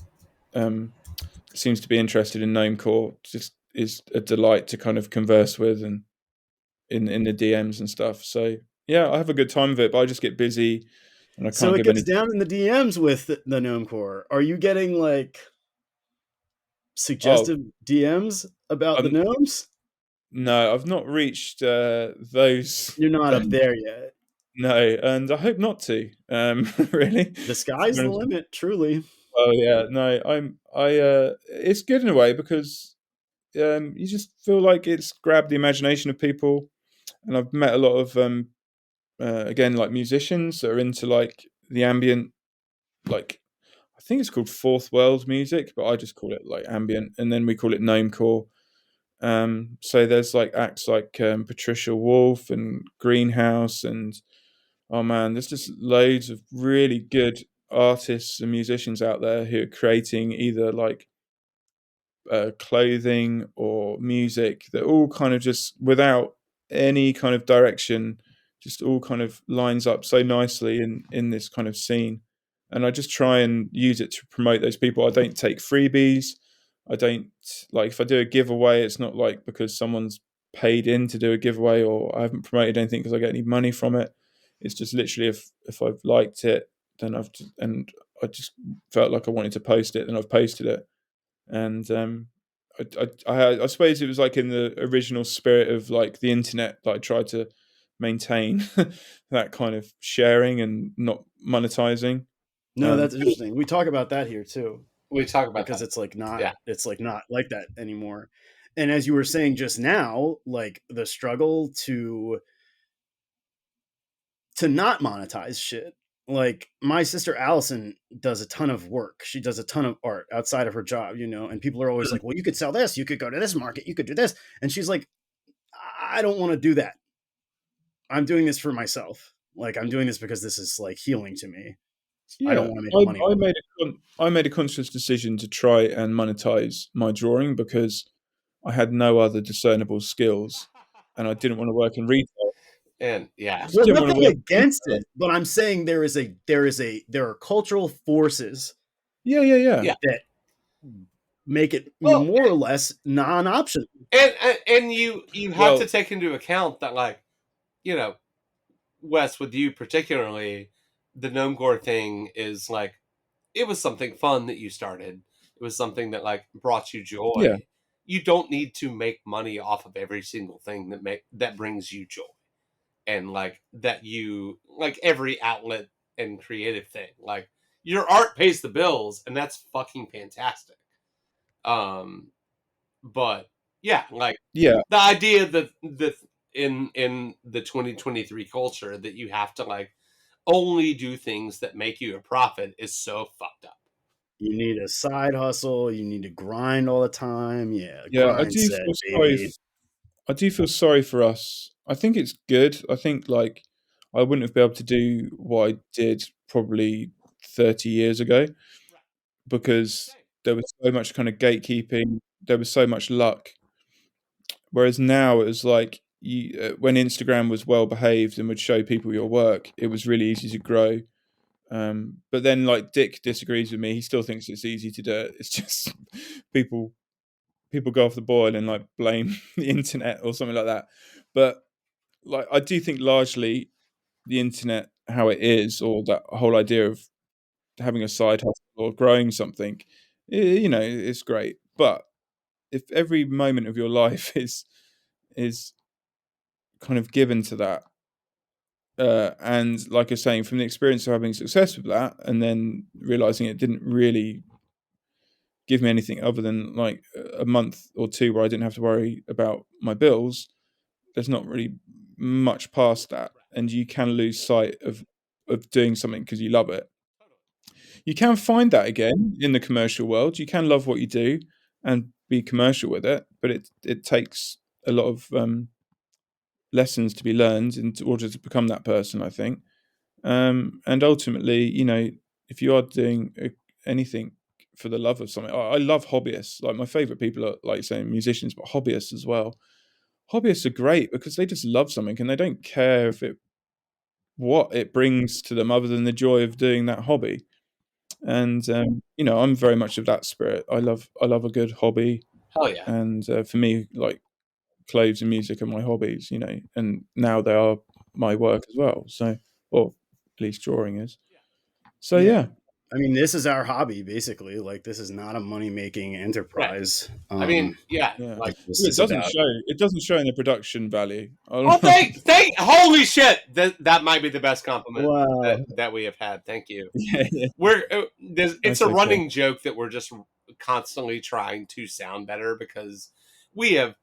seems to be interested in Gnomecore. Just is a delight to kind of converse with and in the DMs and stuff. So yeah, I have a good time with it, but I just get busy and I So can't it give any. gets down in the DMs with the Gnomecore. Are you getting like Oh, suggestive DMs about the I'm gnomes? no, I've not reached those. You're not up there yet. No, and I hope not to. Really. The sky's the limit, truly. Oh yeah, no, It's good in a way because you just feel like it's grabbed the imagination of people, and I've met a lot of again like musicians that are into like the ambient, like I think it's called fourth world music, but I just call it like ambient, and then we call it gnomecore. So there's like acts like Patricia Wolf and Greenhouse, and oh man, there's just loads of really good artists and musicians out there who are creating either like clothing or music that all kind of just without any kind of direction, just all kind of lines up so nicely in this kind of scene. And I just try and use it to promote those people. I don't take freebies. I don't like if I do a giveaway, it's not like because someone's paid in to do a giveaway or I haven't promoted anything because I get any money from it. It's just literally if I've liked it, then and I just felt like I wanted to post it, then I've posted it. And I suppose it was like in the original spirit of like the internet that I tried to maintain that kind of sharing and not monetizing. No, that's interesting. We talk about that here too, We talk about because that. Yeah. it's like not like that anymore. And as you were saying just now, like the struggle to not monetize shit. Like my sister Allison does a ton of work. She does a ton of art outside of her job, and people are always like, "Well, you could sell this, you could go to this market, you could do this." And she's like, "I don't want to do that. I'm doing this for myself. Like I'm doing this because this is like healing to me. I don't Yeah, want to make money off it." I made a conscious decision to try and monetize my drawing because I had no other discernible skills, and I didn't want to work in retail. And yeah, well, nothing against it, but I'm saying there are cultural forces yeah that make it more or less non-optional. And you have to take into account that, like, you know, Wes, with you particularly, the Gnomecore thing is like, it was something fun that you started. It was something that, like, brought you joy. Yeah. You don't need to make money off of every single thing that brings you joy. And like that, you like every outlet and creative thing. Like, your art pays the bills, and that's fucking fantastic. But yeah, like, the idea that in the 2023 culture that you have to, like, only do things that make you a profit is so fucked up. You need a side hustle. You need to grind all the time. Yeah, I do set, feel sorry. I do feel sorry for us. I think it's good. I think, like, I wouldn't have been able to do what I did probably 30 years ago because there was so much kind of gatekeeping. There was so much luck. Whereas now it was like when Instagram was well behaved and would show people your work, it was really easy to grow. But then, like, Dick disagrees with me. He still thinks it's easy to do it. It's just people go off the boil and, like, blame the internet or something like that. But, like, I do think largely the internet, how it is, or that whole idea of having a side hustle or growing something, it's great. But if every moment of your life is kind of given to that, and like I was saying, from the experience of having success with that, and then realizing it didn't really give me anything other than, like, a month or two where I didn't have to worry about my bills, there's not really much past that, and you can lose sight of doing something because you love it. You can find that again in the commercial world. You can love what you do and be commercial with it, but it takes a lot of lessons to be learned in order to become that person, I think. And ultimately, if you are doing anything for the love of something, I love hobbyists. Like, my favorite people are, like, saying, musicians, but hobbyists as well. Hobbyists are great because they just love something and they don't care what it brings to them other than the joy of doing that hobby. And I'm very much of that spirit. I love a good hobby. Hell yeah. And for me, like, clothes and music are my hobbies, and now they are my work as well. So, or at least drawing is. So yeah. I mean, this is our hobby, basically. Like, this is not a money-making enterprise. Right. I mean, yeah. Like, it doesn't show in the production value. Oh, holy shit! That might be the best compliment that we have had. Thank you. Yeah. It's a running joke that we're just constantly trying to sound better, because we have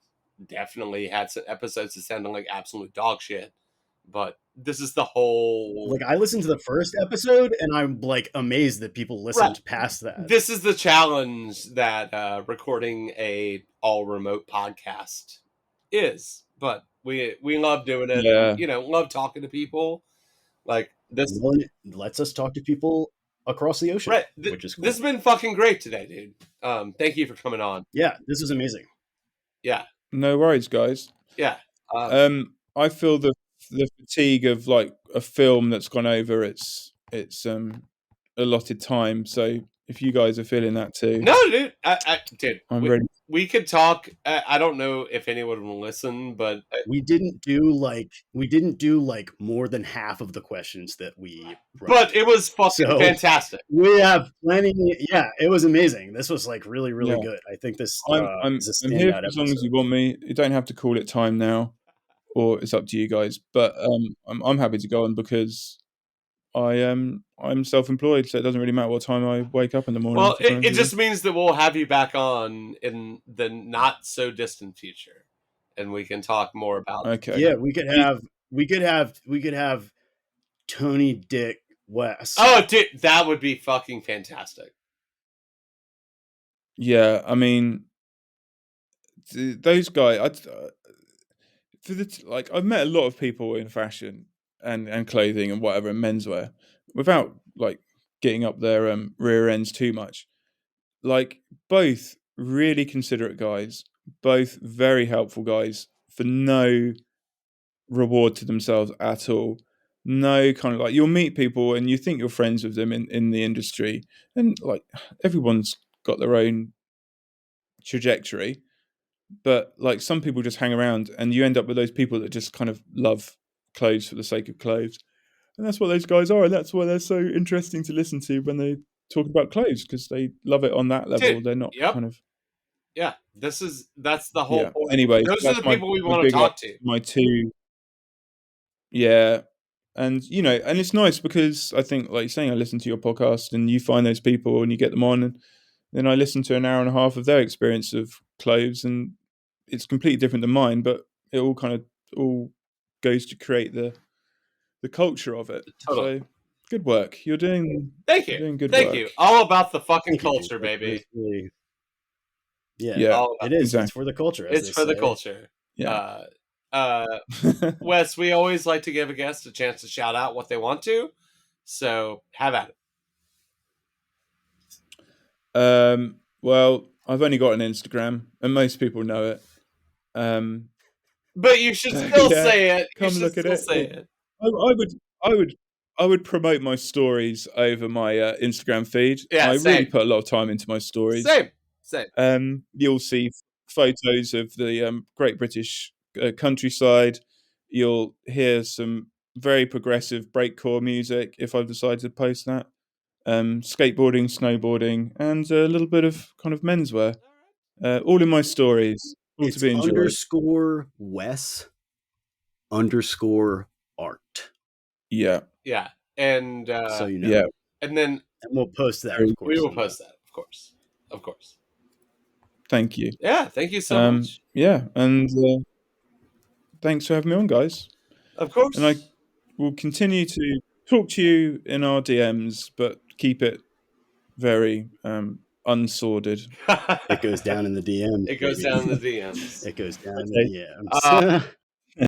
definitely had some episodes that sounded like absolute dog shit. But this is the whole... Like, I listened to the first episode, and I'm, like, amazed that people listened past that. This is the challenge that recording a all-remote podcast is. But we love doing it. Yeah. Love talking to people. Like, this lets us talk to people across the ocean, which is cool. This has been fucking great today, dude. Thank you for coming on. Yeah, this was amazing. Yeah. No worries, guys. Yeah. I feel the fatigue of, like, a film that's gone over its allotted time. So if you guys are feeling that too, no, dude, I'm ready. We could talk. I don't know if anyone will listen, but we didn't do like more than half of the questions that we wrote. But it was fucking fantastic. We have plenty. Yeah, it was amazing. This was, like, really, really good. I think this I'm here for as long as you want me. You don't have to call it time now, or it's up to you guys. But I'm happy to go on because I'm self-employed, so it doesn't really matter what time I wake up in the morning. Well, it just means that we'll have you back on in the not so distant future, and we can talk more about. Okay. Yeah, we could have Tony, Dick, Wes. Oh, dude, that would be fucking fantastic. Yeah, I mean, those guys. I've met a lot of people in fashion and clothing and whatever, and menswear, without, like, getting up their rear ends too much. Like, both really considerate guys, both very helpful guys, for no reward to themselves at all. No, kind of like you'll meet people and you think you're friends with them in the industry, and like everyone's got their own trajectory, but like some people just hang around and you end up with those people that just kind of love clothes for the sake of clothes. And that's what those guys are, and that's why they're so interesting to listen to when they talk about clothes, because they love it on that level. Dude, they're not kind of that's the whole point. Anyway, Those are the people we want to big talk to. my two and and it's nice because I think, like you're saying, I listen to your podcast and you find those people and you get them on, and then I listen to an hour and a half of their experience of clothes, and it's completely different than mine, but it all goes to create the culture of it. Totally. So good work. You're doing Thank you. You're doing good Thank work. you. All about the fucking culture, baby. Yeah, it is. Exactly. It's for the culture. It's for the culture. Yeah. Wes, we always like to give a guest a chance to shout out what they want to. So have at it. Well, I've only got an Instagram, and most people know it. But you should still say it. Come look at it. Say it. I would promote my stories over my Instagram feed. Yeah, I same. really put a lot of time into my stories. Same. You'll see photos of the Great British countryside. You'll hear some very progressive breakcore music if I've decided to post that. Skateboarding, snowboarding, and a little bit of kind of menswear. All in my stories. All it's to be enjoyed. _Wes_art. Yeah. Yeah. And so you know. Yeah. And then we'll post that, of course. We will post that, of course. Of course. Thank you. Yeah, thank you so much. Yeah, and thanks for having me on, guys. Of course. And I will continue to talk to you in our DMs, but keep it very unsordid. It goes down in the DMs. It goes down in the DMs. It goes down in the DMs.